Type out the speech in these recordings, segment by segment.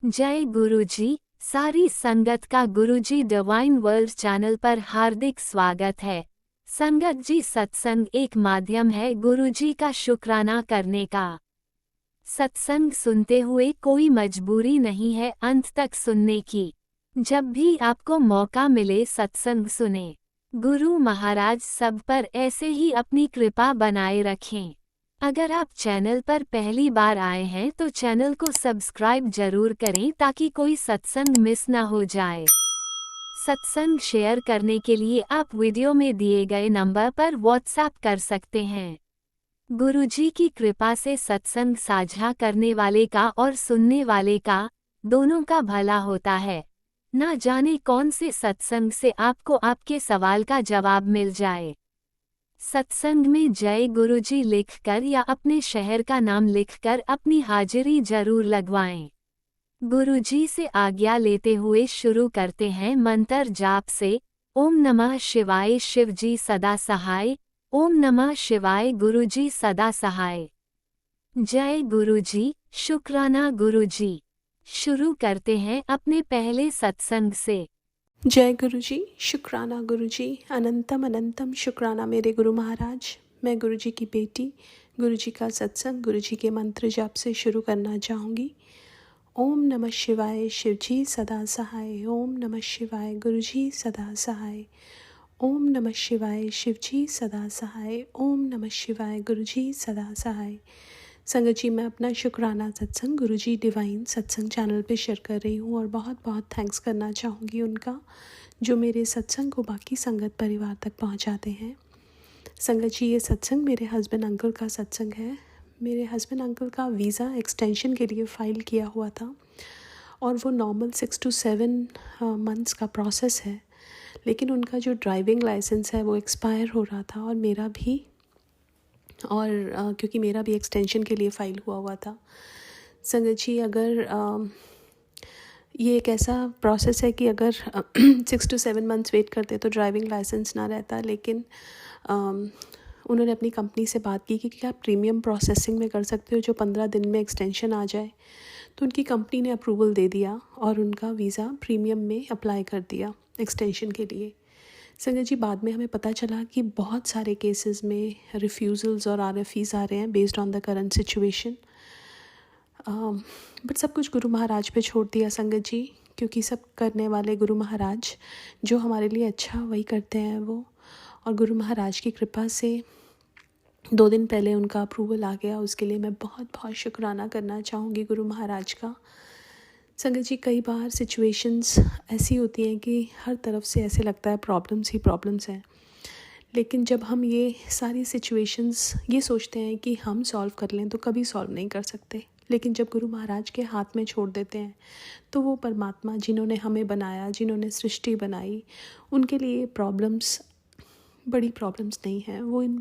जय गुरुजी। सारी संगत का गुरुजी डिवाइन वर्ल्ड चैनल पर हार्दिक स्वागत है। संगत जी, सत्संग एक माध्यम है गुरुजी का शुक्राना करने का। सत्संग सुनते हुए कोई मजबूरी नहीं है अंत तक सुनने की। जब भी आपको मौका मिले सत्संग सुने। गुरु महाराज सब पर ऐसे ही अपनी कृपा बनाए रखें। अगर आप चैनल पर पहली बार आए हैं तो चैनल को सब्सक्राइब जरूर करें ताकि कोई सत्संग मिस ना हो जाए। सत्संग शेयर करने के लिए आप वीडियो में दिए गए नंबर पर व्हाट्सएप कर सकते हैं। गुरुजी की कृपा से सत्संग साझा करने वाले का और सुनने वाले का दोनों का भला होता है। ना जाने कौन से सत्संग से आपको आपके सवाल का जवाब मिल जाए। सत्संग में जय गुरुजी लिखकर या अपने शहर का नाम लिखकर अपनी हाजिरी जरूर लगवाएं। गुरुजी से आज्ञा लेते हुए शुरू करते हैं मंत्र जाप से। ओम नमः शिवाय शिवजी सदा सहाय। ओम नमः शिवाय गुरुजी सदा सहाय। जय गुरुजी, शुक्राना गुरुजी। शुरू करते हैं अपने पहले सत्संग से। जय गुरुजी, शुक्राना गुरुजी, अनंतम अनंतम शुक्राना मेरे गुरु महाराज। मैं गुरुजी की बेटी गुरुजी का सत्संग गुरुजी के मंत्र जाप से शुरू करना चाहूँगी। ओम नमः शिवाय शिवजी सदा सहाय। ओम नमः शिवाय गुरुजी सदा सहाय। ओम नमः शिवाय शिवजी सदा सहाय। ओम नमः शिवाय गुरुजी सदा सहाय। संगत जी, मैं अपना शुक्राना सत्संग गुरुजी डिवाइन सत्संग चैनल पे शेयर कर रही हूँ और बहुत बहुत थैंक्स करना चाहूँगी उनका, जो मेरे सत्संग को बाकी संगत परिवार तक पहुँचाते हैं। संगत जी, ये सत्संग मेरे हस्बैंड अंकल का सत्संग है। मेरे हस्बैंड अंकल का वीज़ा एक्सटेंशन के लिए फ़ाइल किया हुआ था और वो नॉर्मल 6 to 7 मंथ्स का प्रोसेस है, लेकिन उनका जो ड्राइविंग लाइसेंस है वो एक्सपायर हो रहा था और मेरा भी, और क्योंकि मेरा भी एक्सटेंशन के लिए फ़ाइल हुआ था। संगत जी, अगर ये एक ऐसा प्रोसेस है कि अगर 6 to 7 मंथ्स वेट करते तो ड्राइविंग लाइसेंस ना रहता, लेकिन उन्होंने अपनी कंपनी से बात की कि क्या आप प्रीमियम प्रोसेसिंग में कर सकते हो जो 15 दिन में एक्सटेंशन आ जाए। तो उनकी कंपनी ने अप्रूवल दे दिया और उनका वीज़ा प्रीमियम में अप्लाई कर दिया एक्सटेंशन के लिए। संगत जी, बाद में हमें पता चला कि बहुत सारे केसेस में रिफ्यूज़ल्स और RFEs आ रहे हैं based on the current situation. But सब कुछ गुरु महाराज पे छोड़ दिया संगत जी, क्योंकि सब करने वाले गुरु महाराज, जो हमारे लिए अच्छा वही करते हैं वो। और गुरु महाराज की कृपा से 2 दिन पहले उनका अप्रूवल आ गया। उसके लिए मैं बहुत बहुत शुक्राना करना चाहूँगी गुरु महाराज का। संगत जी, कई बार सिचुएशंस ऐसी होती हैं कि हर तरफ से ऐसे लगता है प्रॉब्लम्स ही प्रॉब्लम्स हैं, लेकिन जब हम ये सारी सिचुएशंस ये सोचते हैं कि हम सॉल्व कर लें तो कभी सॉल्व नहीं कर सकते। लेकिन जब गुरु महाराज के हाथ में छोड़ देते हैं तो वो परमात्मा जिन्होंने हमें बनाया, जिन्होंने सृष्टि बनाई, उनके लिए प्रॉब्लम्स बड़ी प्रॉब्लम्स नहीं हैं। वो इन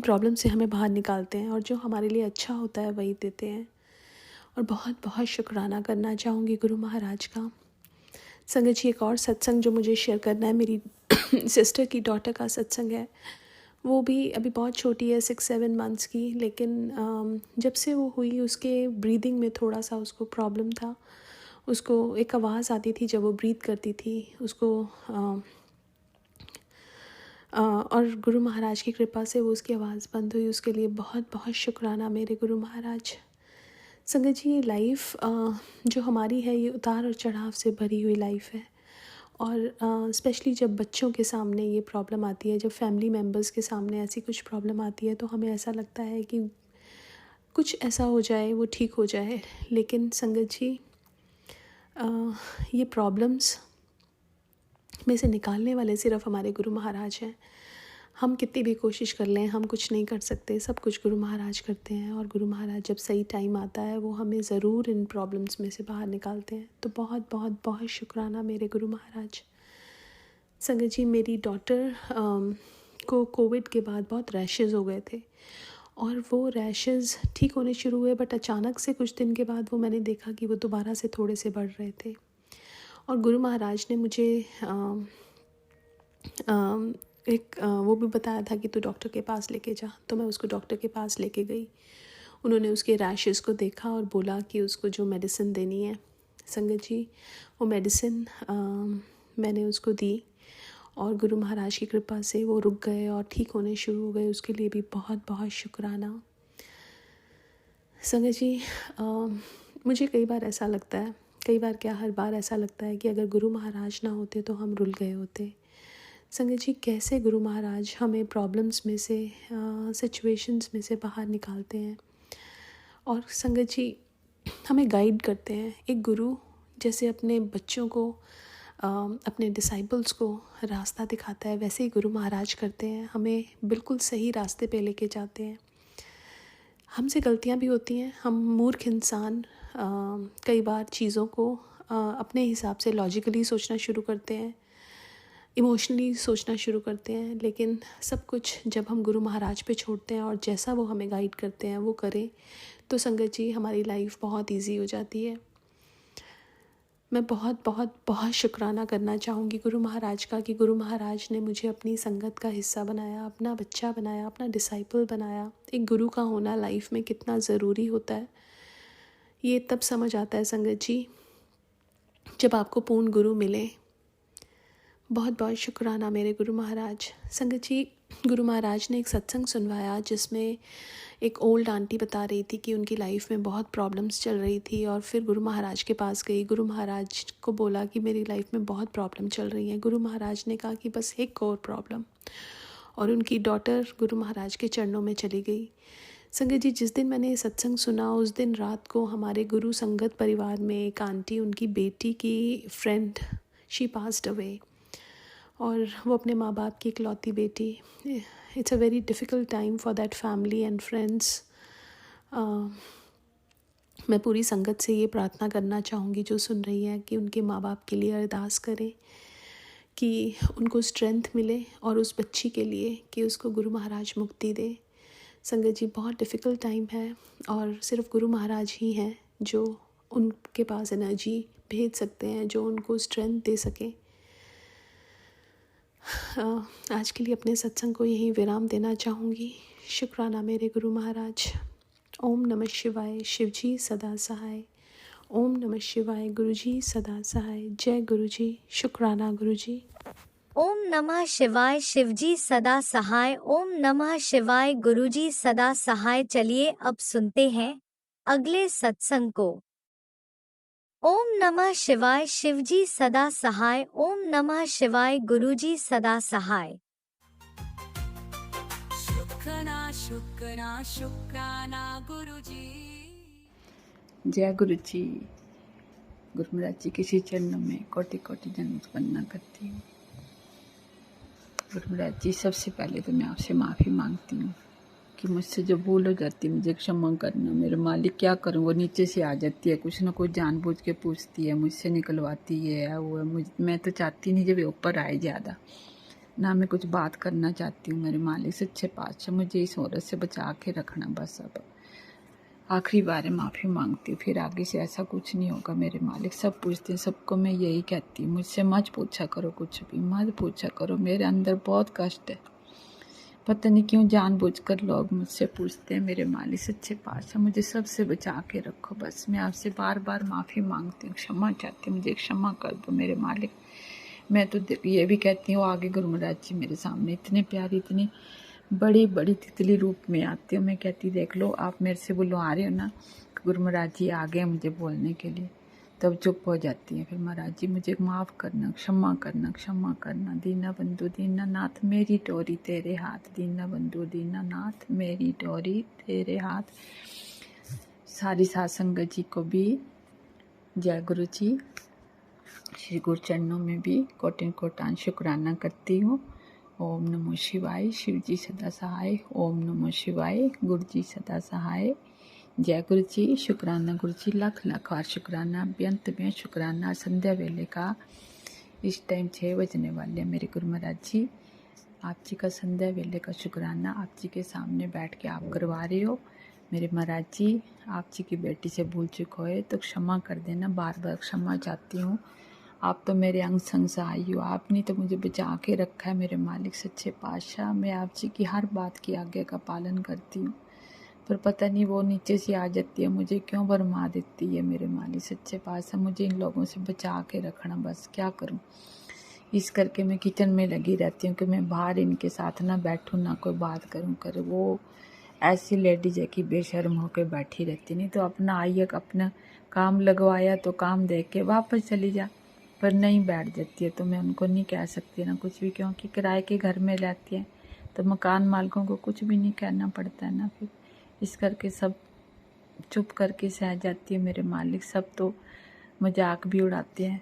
प्रॉब्लम से हमें बाहर निकालते हैं और जो हमारे लिए अच्छा होता है वही देते हैं। और बहुत बहुत शुक्राना करना चाहूँगी गुरु महाराज का। संगत जी, एक और सत्संग जो मुझे शेयर करना है, मेरी सिस्टर की डॉटर का सत्संग है। वो भी अभी बहुत छोटी है, 6-7 मंथ्स की, लेकिन जब से वो हुई उसके ब्रीदिंग में थोड़ा सा उसको प्रॉब्लम था। उसको एक आवाज़ आती थी जब वो ब्रीथ करती थी उसको, और गुरु महाराज की कृपा से वो उसकी आवाज़ बंद हुई। उसके लिए बहुत बहुत शुक्राना मेरे गुरु महाराज। संगत जी, ये लाइफ जो हमारी है ये उतार और चढ़ाव से भरी हुई लाइफ है। और स्पेशली जब बच्चों के सामने ये प्रॉब्लम आती है, जब फैमिली मेम्बर्स के सामने ऐसी कुछ प्रॉब्लम आती है, तो हमें ऐसा लगता है कि कुछ ऐसा हो जाए वो ठीक हो जाए। लेकिन संगत जी, ये प्रॉब्लम्स में से निकालने वाले सिर्फ हमारे गुरु महाराज हैं। हम कितनी भी कोशिश कर लें हम कुछ नहीं कर सकते, सब कुछ गुरु महाराज करते हैं। और गुरु महाराज जब सही टाइम आता है वो हमें ज़रूर इन प्रॉब्लम्स में से बाहर निकालते हैं। तो बहुत बहुत बहुत शुक्राना मेरे गुरु महाराज। संगत जी, मेरी डॉटर को कोविड के बाद बहुत रैशेज़ हो गए थे और वो रैशेज़ ठीक होने शुरू हुए, बट अचानक से कुछ दिन के बाद वो मैंने देखा कि वो दोबारा से थोड़े से बढ़ रहे थे। और गुरु महाराज ने मुझे वो भी बताया था कि तू डॉक्टर के पास लेके जा। तो मैं उसको डॉक्टर के पास लेके गई। उन्होंने उसके रैशेस को देखा और बोला कि उसको जो मेडिसिन देनी है, संगत जी वो मेडिसिन मैंने उसको दी और गुरु महाराज की कृपा से वो रुक गए और ठीक होने शुरू हो गए। उसके लिए भी बहुत बहुत शुक्राना। संगत जी मुझे कई बार ऐसा लगता है, कई बार क्या हर बार ऐसा लगता है कि अगर गुरु महाराज ना होते तो हम रुल गए होते। संगत जी कैसे गुरु महाराज हमें प्रॉब्लम्स में से, सिचुएशंस में से बाहर निकालते हैं और संगत जी हमें गाइड करते हैं। एक गुरु जैसे अपने बच्चों को, अपने डिसाइपल्स को रास्ता दिखाता है, वैसे ही गुरु महाराज करते हैं, हमें बिल्कुल सही रास्ते पे लेके जाते हैं। हमसे गलतियां भी होती हैं, हम मूर्ख इंसान कई बार चीज़ों को अपने हिसाब से लॉजिकली सोचना शुरू करते हैं, इमोशनली सोचना शुरू करते हैं, लेकिन सब कुछ जब हम गुरु महाराज पे छोड़ते हैं और जैसा वो हमें गाइड करते हैं वो करें तो संगत जी हमारी लाइफ बहुत इजी हो जाती है। मैं बहुत बहुत बहुत शुक्राना करना चाहूँगी गुरु महाराज का कि गुरु महाराज ने मुझे अपनी संगत का हिस्सा बनाया, अपना बच्चा बनाया, अपना डिसाइपल बनाया। एक गुरु का होना लाइफ में कितना ज़रूरी होता है ये तब समझ आता है संगत जी जब आपको पूर्ण गुरु मिले। बहुत बहुत शुक्राना मेरे गुरु महाराज। संगत जी गुरु महाराज ने एक सत्संग सुनवाया जिसमें एक ओल्ड आंटी बता रही थी कि उनकी लाइफ में बहुत प्रॉब्लम्स चल रही थी और फिर गुरु महाराज के पास गई। गुरु महाराज को बोला कि मेरी लाइफ में बहुत प्रॉब्लम चल रही है। गुरु महाराज ने कहा कि बस एक और प्रॉब्लम, और उनकी डॉटर गुरु महाराज के चरणों में चली गई। संगत जी जिस दिन मैंने ये सत्संग सुना उस दिन रात को हमारे गुरु संगत परिवार में एक आंटी, उनकी बेटी की फ्रेंड, शी पास्ड अवे और वो अपने माँ बाप की इकलौती बेटी। It's a very difficult time for that family and friends. मैं पूरी संगत से ये प्रार्थना करना चाहूँगी जो सुन रही है कि उनके माँ बाप के लिए अरदास करें कि उनको स्ट्रेंथ मिले और उस बच्ची के लिए कि उसको गुरु महाराज मुक्ति दे। संगत जी बहुत डिफ़िकल्ट टाइम है और सिर्फ गुरु महाराज ही हैं जो उनके पास एनर्जी भेज सकते हैं, जो उनको स्ट्रेंथ दे सकें। आज के लिए अपने सत्संग को यहीं विराम देना चाहूँगी। शुक्राना मेरे गुरु महाराज। ओम नमः शिवाय, शिवजी सदा सहाय। ओम नमः शिवाय, गुरुजी सदा सहाय। जय गुरुजी। शुक्राना गुरुजी। ओम नमः शिवाय, शिवजी सदा सहाय। ओम नमः शिवाय, गुरुजी सदा सहाय। चलिए अब सुनते हैं अगले सत्संग को। ओम नमः शिवाय, शिवजी सदा सहाय। ओम नमः शिवाय, गुरुजी सदा सहाय। शुक्राना गुरुजी। जय गुरुजी। गुरु महाराज जी के श्री चरणों में कोटि कोटि जन्म वंदना करती हूँ। गुरु महाराज जी सबसे पहले तो मैं आपसे माफ़ी मांगती हूँ कि मुझसे जो भूल हो जाती है मुझे क्षमा करना। मेरे मालिक क्या करूँ, वो नीचे से आ जाती है, कुछ ना कुछ जानबूझ के पूछती है, मुझसे निकलवाती है वो है। मैं तो चाहती नहीं जब ऊपर आए ज़्यादा, ना मैं कुछ बात करना चाहती हूँ। मेरे मालिक सच्चे पातशाह मुझे इस औरत से बचा के रखना। बस अब आखिरी बार माफ़ी मांगती हूँ, फिर आगे से ऐसा कुछ नहीं होगा। मेरे मालिक सब पूछते हैं, सबको मैं यही कहती हूँ, मुझसे मत पूछा करो, कुछ भी मत पूछा करो। मेरे अंदर बहुत कष्ट है, पता नहीं क्यों जानबूझकर लोग मुझसे पूछते हैं। मेरे मालिक सच्चे पातशाह मुझे सबसे बचा के रखो। बस मैं आपसे बार बार माफ़ी मांगती हूँ, क्षमा चाहती हूँ, मुझे क्षमा कर दो मेरे मालिक। मैं तो ये भी कहती हूँ आगे गुरु महाराज जी मेरे सामने इतने प्यारी, इतनी बड़ी बड़ी तितली रूप में आती हूँ। मैं कहती देख लो आप मेरे से बुलवा रहे हो ना, गुरु महाराज जी आ गए मुझे बोलने के लिए, तब चुप हो जाती है। फिर महाराज जी मुझे माफ़ करना, क्षमा करना, क्षमा करना। दीना बंधु दीना नाथ मेरी डोरी तेरे हाथ, दीना बंधु दीना नाथ मेरी डोरी तेरे हाथ। सारी साध संगत जी को भी जय गुरु जी। श्री गुरु चरणों में भी कोटिन कोटान शुक्राना करती हूँ। ओम नमो शिवाय, शिव जी सदा सहाय। ओम नमो शिवाय, गुरु जी सदा सहाय। जय गुरु जी। शुक्राना गुरु जी, लाख लाख बार शुक्राना। बेअंत में शुक्राना। संध्या वेले का इस टाइम 6 बजने वाले हैं मेरे गुरु महाराज जी। आप जी का संध्या वेले का शुक्राना आप जी के सामने बैठ के आप करवा रहे हो। मेरे महाराज जी आप जी की बेटी से भूल चुक होए तो क्षमा कर देना, बार बार क्षमा चाहती हूँ। आप तो मेरे अंग संग सहाय हो, आपने तो मुझे बचा के रखा है मेरे मालिक सच्चे पातशाह। मैं आप जी की हर बात की आज्ञा का पालन करती हूँ। पर पता नहीं वो नीचे से आ जाती है, मुझे क्यों भरमा देती है। मेरे मालिक सच्चे पातशाह मुझे इन लोगों से बचा के रखना, बस क्या करूं। इस करके मैं किचन में लगी रहती हूँ कि मैं बाहर इनके साथ ना बैठूं, ना कोई बात करूं करे। वो ऐसी लेडीज है कि बेशर्म होकर बैठी रहती, नहीं तो अपना आई अपना काम लगवाया तो काम देख के वापस चली जा, पर नहीं बैठ जाती है। तो मैं उनको नहीं कह सकती ना कुछ भी, क्योंकि किराए के घर में रहती है तो मकान मालिकों को कुछ भी नहीं कहना पड़ता है ना। फिर इस करके सब चुप करके सह जाती है। मेरे मालिक सब तो मजाक भी उड़ाते हैं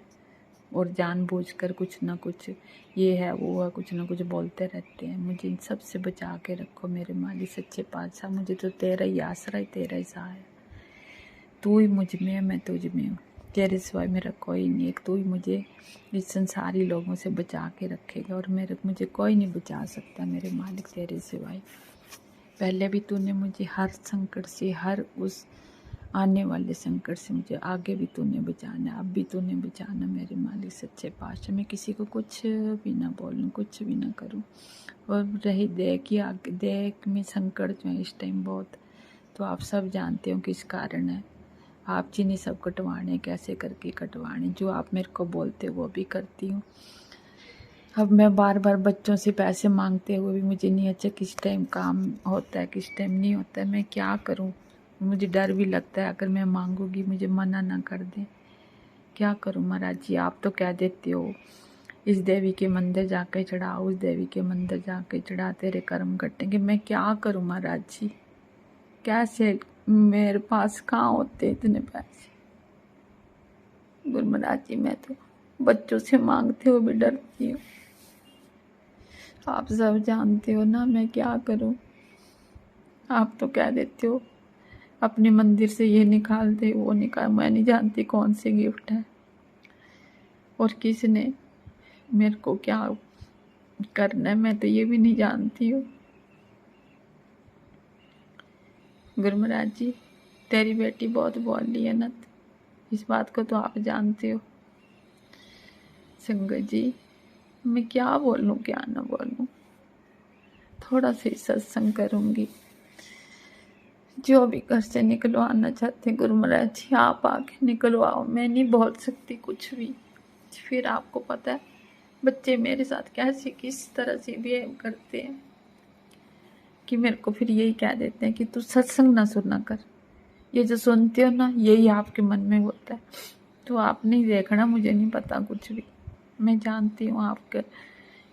और जानबूझकर कुछ ना कुछ ये है वो है कुछ ना कुछ बोलते रहते हैं। मुझे इन सब से बचा के रखो मेरे मालिक सच्चे पातशाह। मुझे तो तेरा ही आसरा है, तेरा ही सहारा है। तू ही मुझ में है, मैं तुझ में हूँ। तेरे सिवाय मेरा कोई नहीं, एक तू ही मुझे इस संसारी लोगों से बचा के रखेगा और मुझे कोई नहीं बचा सकता मेरे मालिक तेरे सिवाय। पहले भी तूने मुझे हर संकट से, हर उस आने वाले संकट से मुझे आगे भी तूने बचाना, अब भी तूने बचाना मेरे मालिक सच्चे पातशाह। मैं किसी को कुछ भी ना बोलूँ, कुछ भी ना करूँ। और रही देख आगे देख में संकट जो है इस टाइम बहुत, तो आप सब जानते हो किस कारण है। आप जी ने सब कटवाने, कैसे करके कटवाने, जो आप मेरे को बोलते हो वो भी करती हूँ। अब मैं बार बार बच्चों से पैसे मांगते हुए भी मुझे नहीं अच्छा किस टाइम काम होता है किस टाइम नहीं होता है। मैं क्या करूं, मुझे डर भी लगता है अगर मैं मांगूंगी मुझे मना ना कर दें। क्या करूं महाराज जी, आप तो कह देते हो इस देवी के मंदिर जाके चढ़ा, उस देवी के मंदिर जाके चढ़ा, तेरे कर्म कटेंगे। मैं क्या करूं महाराज जी, कैसे, मेरे पास कहाँ होते इतने पैसे। गुरु महाराज जी मैं तो बच्चों से मांगते हुए भी डरती हूँ। आप सब जानते हो ना मैं क्या करूं। आप तो कह देते हो अपने मंदिर से ये निकाल दे वो निकाल, मैं नहीं जानती कौन से गिफ्ट है और किसने मेरे को क्या करना है, मैं तो ये भी नहीं जानती हूँ। गुरु महाराज जी तेरी बेटी बहुत बोल रही है ना, इस बात को तो आप जानते हो। संगत जी मैं क्या बोलूं क्या ना बोलूं, थोड़ा सा सत्संग करूंगी। जो भी घर से निकलवाना चाहते हैं गुरु महाराज जी आप आके निकलवाओ, मैं नहीं बोल सकती कुछ भी। फिर आपको पता है बच्चे मेरे साथ कैसे किस तरह से बिहेव करते हैं कि मेरे को फिर यही कह देते हैं कि तू सत्संग ना सुना कर, ये जो सुनते हो ना यही आपके मन में होता है। तो आप नहीं देखना, मुझे नहीं पता कुछ भी। मैं जानती हूँ आपके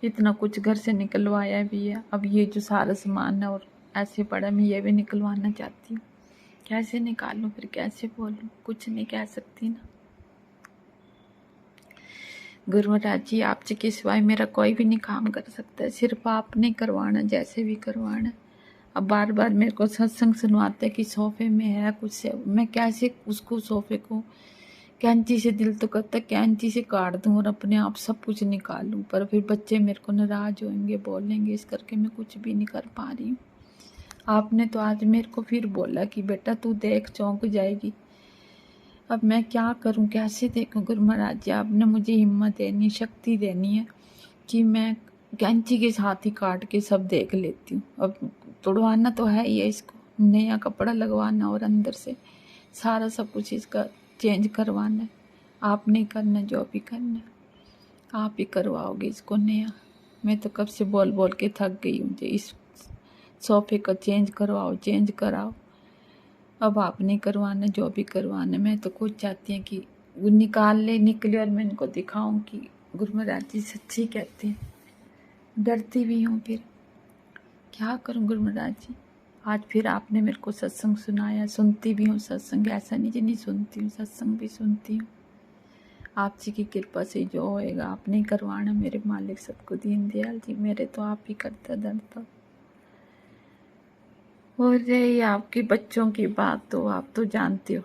इतना कुछ घर से निकलवाया भी है, अब ये जो सारा सामान है और ऐसे पड़ा मैं ये भी निकलवाना चाहती हूँ। कैसे निकालूं फिर कैसे बोलूं, कुछ नहीं कह सकती ना। गुरु महाराज जी आपसे के सिवाय मेरा कोई भी नहीं काम कर सकता है, सिर्फ आपने करवाना जैसे भी करवाना। अब बार बार मेरे को सत्संग सुनवाते कि सोफे में है कुछ से, मैं कैसे उसको सोफे को कैंची से, दिल तो करता कैंची से काट दूं और अपने आप सब कुछ निकालूं, पर फिर बच्चे मेरे को नाराज होंगे बोलेंगे, इस करके मैं कुछ भी नहीं कर पा रही हूँ। आपने तो आज मेरे को फिर बोला कि बेटा तू देख चौंक जाएगी। अब मैं क्या करूं कैसे देखूं गुरु महाराज जी, आपने मुझे हिम्मत देनी, शक्ति देनी है कि मैं कैंची के साथ ही काट के सब देख लेती हूँ। अब तोड़वाना तो है ही है, इसको नया कपड़ा लगवाना और अंदर से सारा सब कुछ इसका चेंज करवाना है। आप नहीं करना, जो भी करना है आप ही करवाओगे इसको नया। मैं तो कब से बोल बोल के थक गई हूँ, इस सोफे का चेंज करवाओ चेंज कराओ। अब आप नहीं करवाना, जो भी करवाना। मैं तो खुद चाहती हूँ कि वो निकले और मैं इनको दिखाऊं कि गुरु महाराज जी सच्ची कहते हैं। डरती भी हूँ, फिर क्या करूँ गुरु महाराज जी। आज फिर आपने मेरे को सत्संग सुनाया, सुनती भी हूँ सत्संग, ऐसा नहीं जी नहीं सुनती हूँ, सत्संग भी सुनती हूँ। आप जी की कृपा से जो होएगा आप नहीं करवाना मेरे मालिक सबको दीन दयाल जी, मेरे तो आप ही करता धरता। और रही आपके बच्चों की बात, तो आप तो जानते हो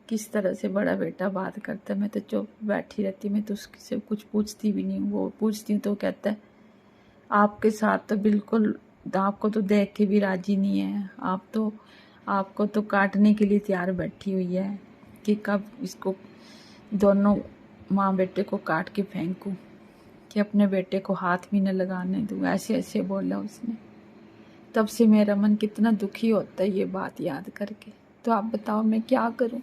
किस तरह से बड़ा बेटा बात करता है। मैं तो चुप बैठी रहती, मैं तो उसकी से कुछ पूछती भी नहीं हूँ। वो पूछती हूँ तो कहता है आपके साथ तो बिल्कुल, आपको तो देख के भी राजी नहीं है, आपको तो काटने के लिए तैयार बैठी हुई है कि कब इसको दोनों माँ बेटे को काट के फेंकूं, कि अपने बेटे को हाथ भी न लगाने दूँ। ऐसे ऐसे बोला उसने। तब से मेरा मन कितना दुखी होता है ये बात याद करके। तो आप बताओ मैं क्या करूं?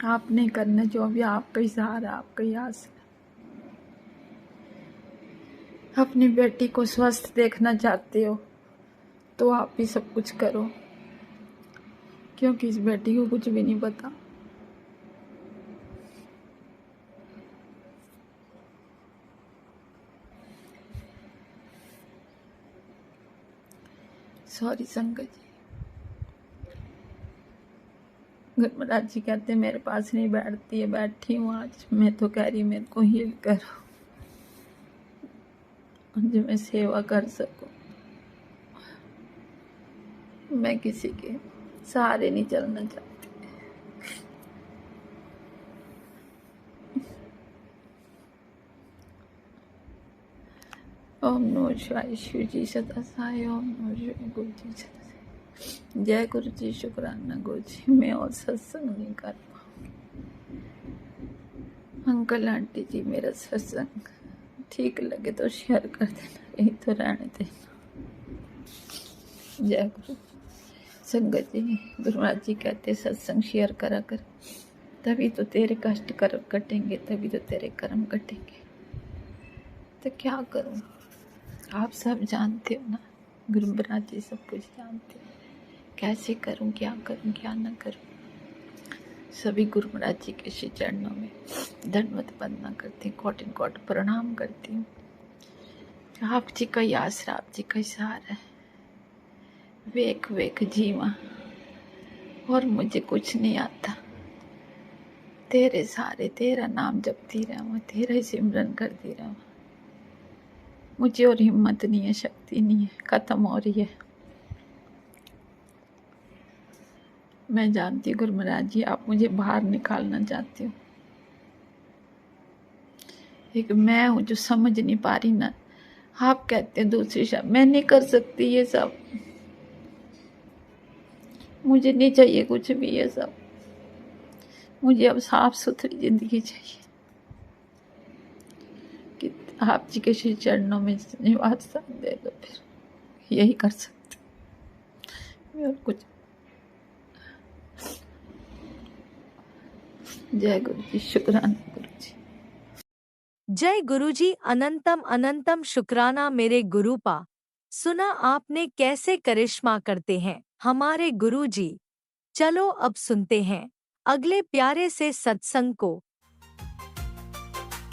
आप नहीं करना जो भी, आपका ही सहारा, आपका ही आसरा। अपनी बेटी को स्वस्थ देखना चाहते हो तो आप ही सब कुछ करो, क्योंकि इस बेटी को कुछ भी नहीं पता। सॉरी संगत जी। गुरमराज जी कहते मेरे पास नहीं बैठती है, बैठी हूँ आज। मैं तो कह रही मेरे को हील करो, जो मैं सेवा कर सकूं। मैं किसी के सहारे नहीं चलना चाहती। ओम नमः शिवाय। शिव जी सदा सहाय। ओम नमः शिवाय। गुरु जी सदा सहाय। जय गुरु जी। शुक्राना गुरु जी। मैं और सत्संग नहीं कर पाऊंगी। अंकल आंटी जी मेरा सत्संग ठीक लगे तो शेयर कर देना, नहीं तो रहने देना। जय गुरु। संगत जी, गुरुराज जी कहते सत्संग शेयर करा कर, तभी तो तेरे कष्ट कर्म कटेंगे, तभी तो तेरे कर्म कटेंगे। तो क्या करूं? आप सब जानते हो ना, गुरु महाराज जी सब कुछ जानते हो। कैसे करूं, क्या करूं, क्या न करूं। सभी गुरु महाराज जी के श्री चरणों में धन्यवाद वंदना करती हूँ, कोटि कोटि प्रणाम करती हूँ। आप जी का ही आसरा, आप जी का ही सहारा है। वेक वेक जीवा और मुझे कुछ नहीं आता। तेरे सहारे तेरा नाम जपती रहूं, तेरा ही सिमरन करती रहूं। मुझे और हिम्मत नहीं है, शक्ति नहीं है, खत्म हो रही है। मैं जानती हूँ गुरु महाराज जी आप मुझे बाहर निकालना चाहते हो। एक मैं हूँ जो समझ नहीं पा रही ना। आप कहते हैं दूसरी शब्द, मैं नहीं कर सकती ये सब। मुझे नहीं चाहिए कुछ भी ये सब। मुझे अब साफ सुथरी जिंदगी चाहिए कि आप जी के श्री चरणों में निवास स्थान दे दो। फिर यही कर सकते और कुछ। जय गुरु जी। शुक्राना गुरु जी। जय गुरुजी। अनंतम अनंतम शुक्राना मेरे गुरुपा। सुना आपने कैसे करिश्मा करते हैं हमारे गुरुजी। चलो अब सुनते हैं अगले प्यारे से सत्संग को।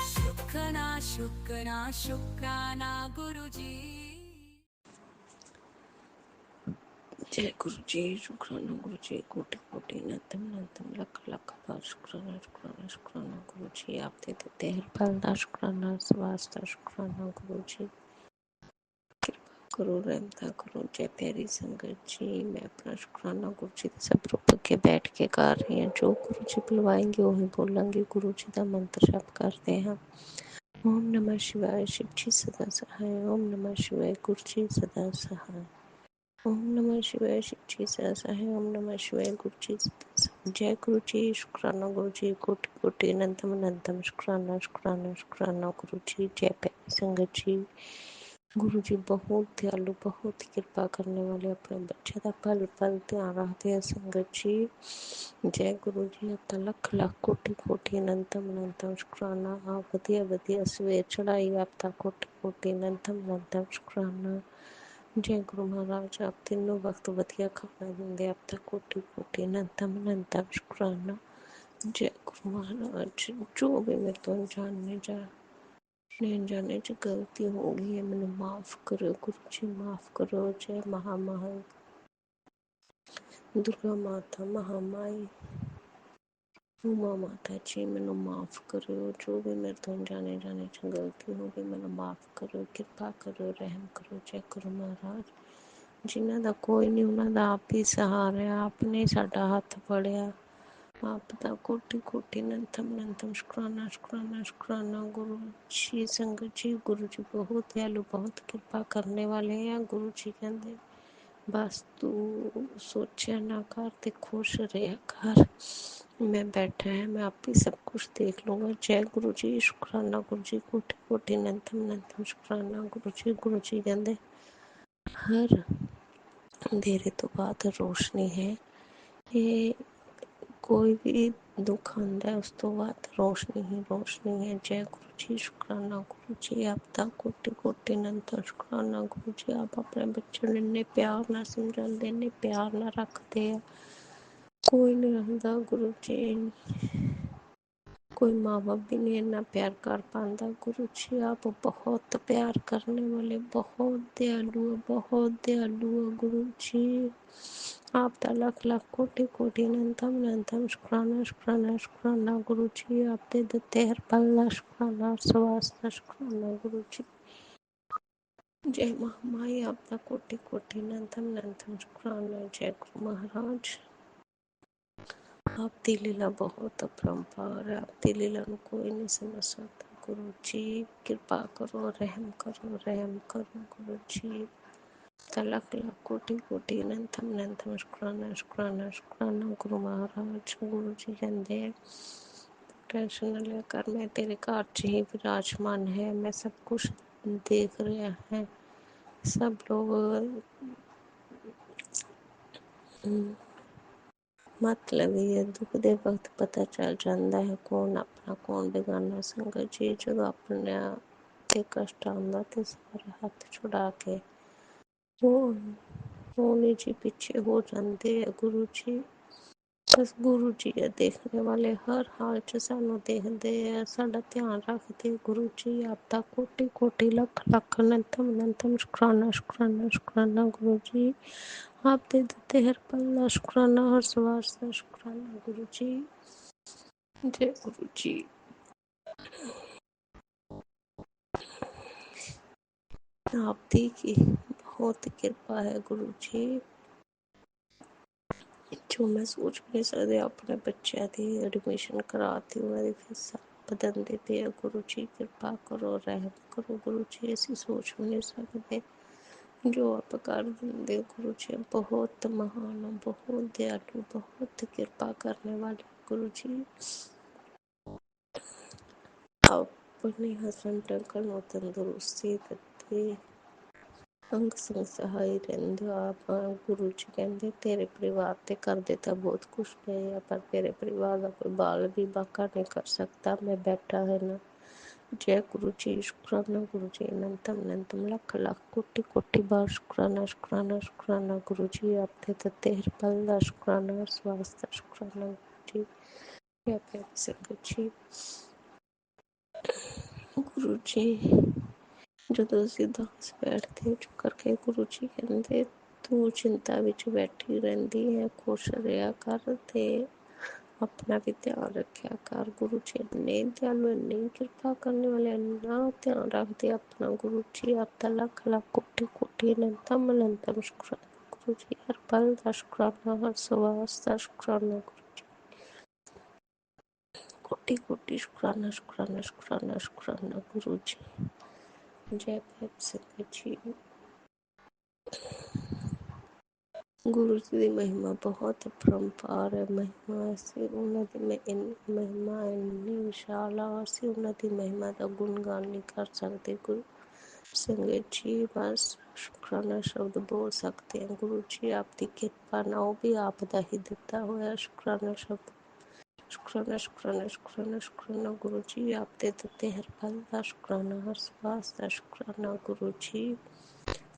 शुक्राना शुक्राना शुक्राना गुरुजी। जय गुरु जी। शुक्राना गुरु जी। कोटि कोटि नतम नतम लख लख बार शुक्राना शुक्राना शुक्राना गुरु जी। आप दे देते हैं फलदा शुक्राना स्वास्था शुक्राना गुरु जी। कृपा करो, रहमता करो। जय प्यारी संगत जी। मैं अपना शुक्राना गुरु जी सब रूप के बैठ के कर रही हैं। जो गुरु जी बुलवाएंगे वही बोलेंगे। गुरु जी का मंत्र जप करते हैं। ओम नमः शिवाय। शिव जी सदा सहाय। ओम नमः शिवाय। गुरु जी सदा सहाय। ओम नमः शिवाय। शिव जी सदा सहाय। ओम नमः शिवाय। गुरु जी सदा सहाय। जय गुरु जी। शुक्राना गुरु जी। कोटि कोटि अनंतम अनंतम शुक्राना शुक्राना शुक्राना गुरु जी। जय प्यारी संगत जी। गुरु जी बहुत दयालु, बहुत कृपा करने वाले, अपने बच्चे का पल पल ध्यान रखते हैं संगत जी। जय गुरु जी। आपका लख लख कोटि कोटि अनंतम अनंतम शुक्राना। आप वधिया वधिया सवेर चढ़ाई आपका कोटि कोटि अनंतम अनंतम शुक्राना। जय गुरु महाराज। आप तीनों वक्त वधिया खाना देंगे, आपका कोटि कोटि अनंतम अनंतम शुक्राना। जय गुरु महाराज। जो भी मेरे तो जानने जाने च गलती हो गई है, मैंने माफ करो गुरु जी, माफ करो। जय महामाई दुर्गा माता, महामाई उमा माता जी, मैंने माफ करो। जो भी मेरे तो जाने च गलती हो गई, मैंने माफ करो। कृपा करो, रहम करो। जय गुरु महाराज। जिन्हों का कोई नहीं, उन्होंने आप ही सहारा, आपने साडा हथ फड़िया। आपदा कोटि कोटि अनंतम अनंतम शुक्राना शुक्राना शुक्राना गुरु जी। संगत जी, गुरु जी बहुत दयालु, बहुत कृपा करने वाले हैं। गुरु जी कहते बस तू सोचा ना कर ते खुश रहा कर। मैं बैठा है, मैं आप ही सब कुछ देख लूंगा। जय गुरु जी। शुक्राना गुरु जी। कोटि कोटि अनंतम अनंतम शुक्राना गुरु जी। गुरु जी कहते हर अंधेरे तो बाद रोशनी है। ये कोई भी दुख आंदा है उस तो बाद रोशनी ही रोशनी है। जय गुरु जी, शुक्राना गुरु जी आपका कोटि कोटि अनंत शुक्राना गुरु जी। आप अपने बच्चों ने इन्ने प्यार ना समझाते, इन्ने प्यार ना रखते हैं। कोई नहीं रखता गुरु जी, कोई माँ बाप भी नहीं इतना प्यार कर पाता। गुरु जी आप बहुत प्यार करने वाले, बहुत दयालु हो गुरु जी। आपका लाख लाख कोटि कोटि अनंतम अनंतम शुक्राना शुक्राना शुक्राना गुरु जी। आपके दत्ते हर पल्ला शुक्राना स्वास्थ्य शुक्राना गुरु जी। जय महामाई आपका कोटि कोटि अनंतम अनंतम शुक्राना। जय गुरु महाराज। आपकी लीला बहुत अपरंपार है। आपकी लीला को कोई नहीं समझ सकता। गुरु जी कृपा करो, रहम करो, रहम करो गुरु जी। लाख लाख कोटि कोटि अनंतम अनंतम शुक्राना शुक्राना शुक्राना गुरु महाराज। गुरु जी कहते हैं टेंशन न लेकर, मैं तेरे घर च ही विराजमान है, मैं सब कुछ देख रहा है। सब लोग मतलब ये दुख दे वक्त पता चल जाता है कौन अपना कौन बेगाना। संगत जी जो अपने ते कष्ट आंदा ते सारे हाथ छुड़ा के होने जी पीछे हो जाते हैं गुरु जी। बस गुरु जी है देखने वाले, हर हाल च सानू देखते हैं, साडा ध्यान रखते। गुरु जी आपका कोटि कोटि लख लख अनंतम अनंतम शुक्राना शुक्राना शुक्राना गुरु जी। आप दे देते हर पल्ला शुक्राना, हर सवार शुक्राना गुरु जी। जय गुरु जी। आपकी की बहुत कृपा है गुरु जी, जो मैं सोच भी नहीं सकती। अपने बच्चों की एडमिशन कराती उन्होंने फीसा बदलते पे। गुरु जी कृपा करो, रहम करो गुरु जी। ऐसी सोच भी नहीं सकते जो आप कर देंगे गुरु जी। बहुत महान, बहुत दयालु, बहुत कृपा करने वाले गुरु जी। अपने हस्बैंड अंकल को तंदुरुस्ती देते, अंग संग सहाय रहंदे आप। गुरु जी कहते तेरे परिवार ते कर देता बहुत कुछ पे, पर तेरे परिवार का कोई बाल भी बाका नहीं कर सकता। मैं बैठा है ना। जय गुरु जी, शुक्राना गुरु जी अनंतम अनंतम लख लख कोटि कोटि बार शुक्राना शुक्राना शुक्राना गुरु जी। आपके तत्ते हर पल शुक्राना, स्वास्थ्य शुक्राना गुरु जी। क्या कह सकते जी गुरु जी। ਜਦੋਂ ਅਸੀਂ ਦਾਸ ਬੈਠਦੇ ਚੁੱਪ ਕਰਕੇ ਗੁਰੂ ਜੀ ਕਹਿੰਦੇ ਤੂੰ ਚਿੰਤਾ ਵਿੱਚ ਬੈਠੀ ਰਹਿੰਦੀ ਹੈ, ਖੁਸ਼ ਰਿਹਾ ਕਰ ਤੇ अपना भी ध्यान रखा कर। गुरु जी इन्ने दयालु, इन्नी कृपा करने वाले, इन्ना ध्यान रखते अपना गुरु जी। आपका लख लख कोटि कोटि अनंतम अनंतम शुक्राना गुरु जी। हर पल का शुक्राना, हर सवास का शुक्राना गुरु जी। कोटि कोटि शुक्राना शुक्राना शुक्राना शुक्राना गुरु जी। जय भैब संगत जी। गुरु जी की महिमा बहुत अपरंपार है। महिमा ऐसी उन्होंने महिमा इन्नी विशाल है, ਅਸੀਂ ਉਹਨਾਂ ਦੀ महिमा का गुणगान नहीं कर सकते गुरु संगत जी। बस शुक्राना शब्द बोल सकते हैं गुरु जी। आपकी कृपा ना हो भी आपदा ही दिता हुआ शुक्राना शब्द। शुक्राना शुक्राना शुक्राना शुक्राना गुरु जी। आप दे देते हर पल का शुक्राना, हर श्वास का शुक्राना गुरु जी।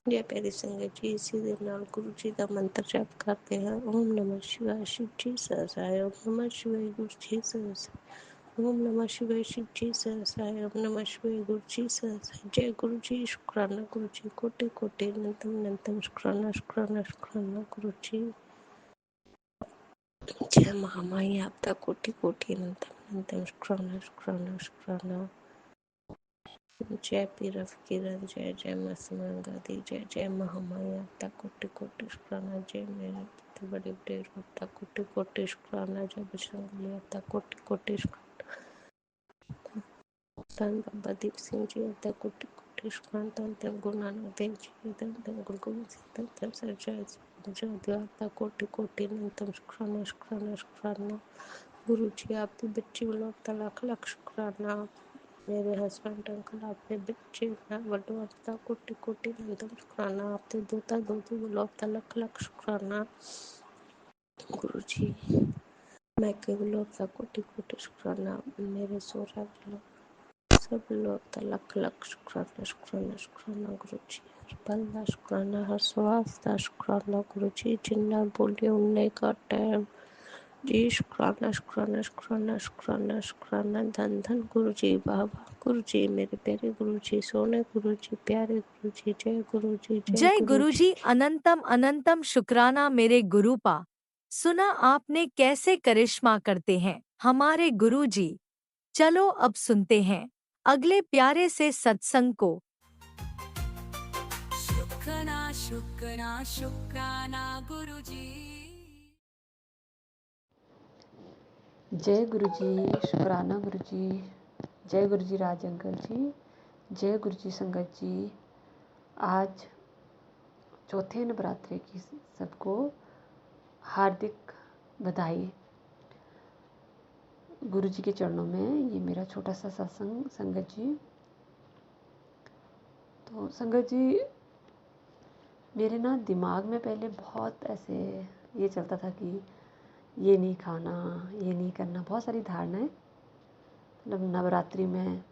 जय प्यारी संगत जी, इसी ਦੇ ਨਾਲ ਗੁਰੂ ਜੀ ਦਾ ਮੰਤਰ ਜਪ ਕਰਦੇ ਹਾਂ। ਓਮ ਨਮः शिवाय शिव जी सहस्राय, ओम नमः शिवाय गुरु जी सहस्राय, ओम नमः शिवाय शिव जी सहस्राय, ओम नमः शिवाय गुरु जी सहस्राय। जय गुरु जी, शुक्राना गुरु जी, कोटि कोटि अनंतम अनंतम शुक्राना शुक्राना शुक्राना गुरु जी। जय महामाई आपका कोटि कोटि अनंतम अनंतम शुक्राना शुक्राना शुक्राना। जय पीर किरण, जय जय मसमंगा दी, जय जय महामाया आपका कोटि कोटि शुक्राना। जय मेरे पिता बड़े बड़े रूप कोटि कोटि शुक्राना। जय बजरंगबली आपका कोटि कोटि शुक्राना। धन बाबा दीप सिंह जी आपका कोटि कोटि शुक्राना। धन धन गुरु नानक देव जी, धन धन गुरु गोबिंद सिंह, धन धन सर जय आपका कोटि कोटि अनंतम शुक्राना शुक्राना शुक्राना गुरु जी। आपकी बच्ची वालों का लाख लाख शुक्राना। मेरे हस्बैंड अंकल आपने बच्चे वड्डो अदा कोटि कोटि नंदन शुक्राना आपने दोता दोती बोलो अब लख लख शुक्राना गुरु जी मैं केवल अब कोटि कोटि शुक्राना मेरे सोहरा वालों सब लोग का लख लख शुक्राना शुक्राना शुक्राना गुरु जी हर पल का शुक्राना हर श्वास का शुक्राना गुरु जी जिन्ना बोले उन्ने का टाइम जी शुक्राना शुक्राना शुक्राना शुक्राना शुक्राना धन धन गुरु जी बाबा गुरु जी मेरे प्यारे गुरु जी सोने गुरु जी प्यारे गुरु जी जय गुरु जी जय जय गुरु जी। गुरुजी अनंतम अनंतम शुक्राना मेरे गुरुपा। सुना आपने कैसे करिश्मा करते हैं हमारे गुरुजी। चलो अब सुनते हैं अगले प्यारे से सत्संग को। शुक्राना शुक्राना शुक्राना गुरुजी। जय गुरु जी, शुक्राना गुरु जी, जय गुरु जी राज अंकल जी, जय गुरु जी संगत जी। आज चौथे नवरात्रे की सबको हार्दिक बधाई। गुरु जी के चरणों में ये मेरा छोटा सा सत्संग संगत जी। तो संगत जी मेरे ना दिमाग में पहले बहुत ऐसे ये चलता था कि ये नहीं खाना, ये नहीं करना, बहुत सारी धारणाएं। मतलब नवरात्रि में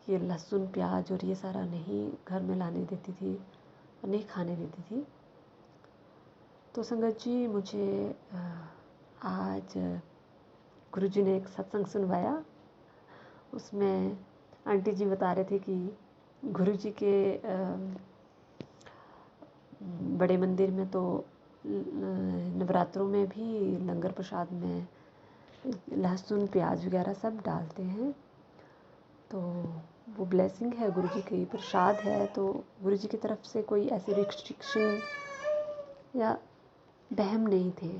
ये लहसुन प्याज और ये सारा नहीं घर में लाने देती थी और नहीं खाने देती थी। तो संगत जी मुझे आज गुरुजी ने एक सत्संग सुनवाया। उसमें आंटी जी बता रहे थे कि गुरुजी के बड़े मंदिर में तो नवरात्रों में भी लंगर प्रसाद में लहसुन प्याज वगैरह सब डालते हैं। तो वो ब्लेसिंग है गुरुजी की, प्रसाद है। तो गुरुजी की तरफ से कोई ऐसी रिस्ट्रिक्शन या वहम नहीं थे।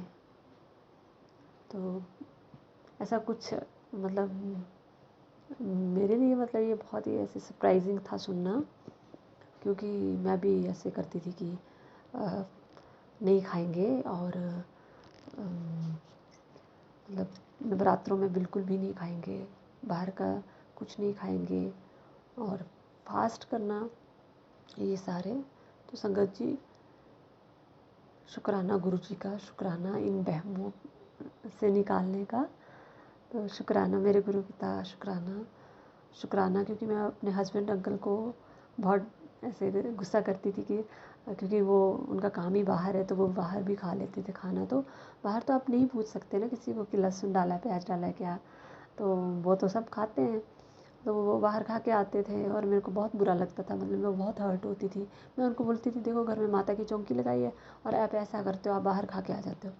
तो ऐसा कुछ मतलब मेरे लिए मतलब ये बहुत ही ऐसे सरप्राइजिंग था सुनना, क्योंकि मैं भी ऐसे करती थी कि नहीं खाएंगे और मतलब नवरात्रों में बिल्कुल भी नहीं खाएंगे, बाहर का कुछ नहीं खाएंगे और फास्ट करना, ये सारे। तो संगत जी शुक्राना गुरु जी का, शुक्राना इन वहमों से निकालने का। तो शुक्राना मेरे गुरु पिता, शुक्राना शुक्राना क्योंकि मैं अपने हस्बैंड अंकल को बहुत ऐसे गुस्सा करती थी कि क्योंकि वो उनका काम ही बाहर है, तो वो बाहर भी खा लेते थे खाना। तो बाहर तो आप नहीं पूछ सकते ना किसी को कि लहसुन डाला है प्याज डाला है क्या, तो वो तो सब खाते हैं। तो वो बाहर खा के आते थे और मेरे को बहुत बुरा लगता था, मतलब मैं बहुत हर्ट होती थी। मैं उनको बोलती थी देखो घर में माता की चौकी लगाई है और आप ऐसा करते हो, आप बाहर खा के आ जाते हो।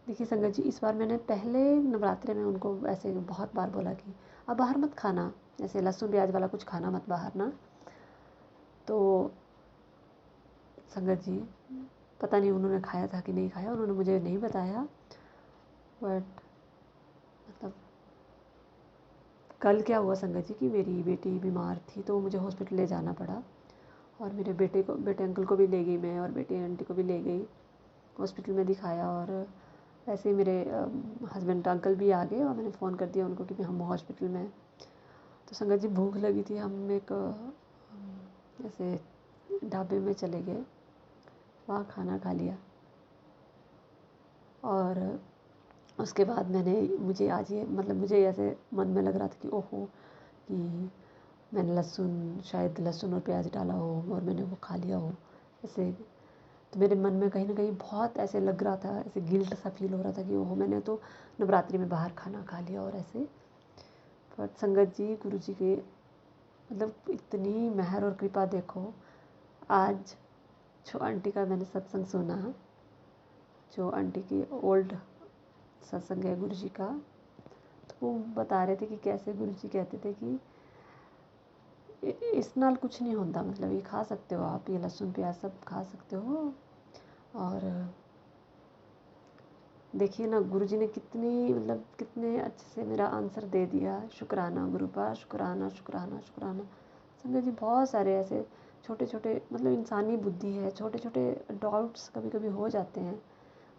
देखिए संगत जी इस बार मैंने पहले नवरात्रे में उनको ऐसे बहुत बार बोला कि अब बाहर मत खाना, ऐसे लहसुन प्याज वाला कुछ खाना मत बाहर ना। तो संगत जी पता नहीं उन्होंने खाया था कि नहीं खाया, उन्होंने मुझे नहीं बताया। बट मतलब कल क्या हुआ संगत जी कि मेरी बेटी बीमार थी तो मुझे हॉस्पिटल ले जाना पड़ा और मेरे बेटे अंकल को भी ले गई मैं और बेटी आंटी को भी ले गई हॉस्पिटल में दिखाया। और ऐसे ही मेरे हस्बैंड अंकल भी आ गए और मैंने फ़ोन कर दिया उनको कि हम हॉस्पिटल में। तो संगत जी भूख लगी थी, हम एक ऐसे ढाबे में चले गए, वहाँ खाना खा लिया। और उसके बाद मुझे आज ये मतलब मुझे ऐसे मन में लग रहा था कि ओहो कि मैंने शायद लहसुन और प्याज डाला हो और मैंने वो खा लिया हो ऐसे। तो मेरे मन में कहीं ना कहीं बहुत ऐसे लग रहा था, ऐसे गिल्ट सा फील हो रहा था कि ओहो मैंने तो नवरात्रि में बाहर खाना खा लिया और ऐसे। पर संगत जी गुरु जी के मतलब इतनी मेहर और कृपा देखो। आज जो आंटी का मैंने सत्संग सुना, जो आंटी की ओल्ड सत्संग है गुरु जी का, तो वो बता रहे थे कि कैसे गुरु जी कहते थे कि इस नाल कुछ नहीं होता, मतलब ये खा सकते हो आप, ये लहसुन प्याज सब खा सकते हो। और देखिए ना गुरुजी ने कितने अच्छे से मेरा आंसर दे दिया। शुक्राना गुरुपा, शुक्राना शुक्राना शुक्राना। संगत जी बहुत सारे ऐसे छोटे छोटे मतलब इंसानी बुद्धि है, छोटे छोटे डाउट्स कभी कभी हो जाते हैं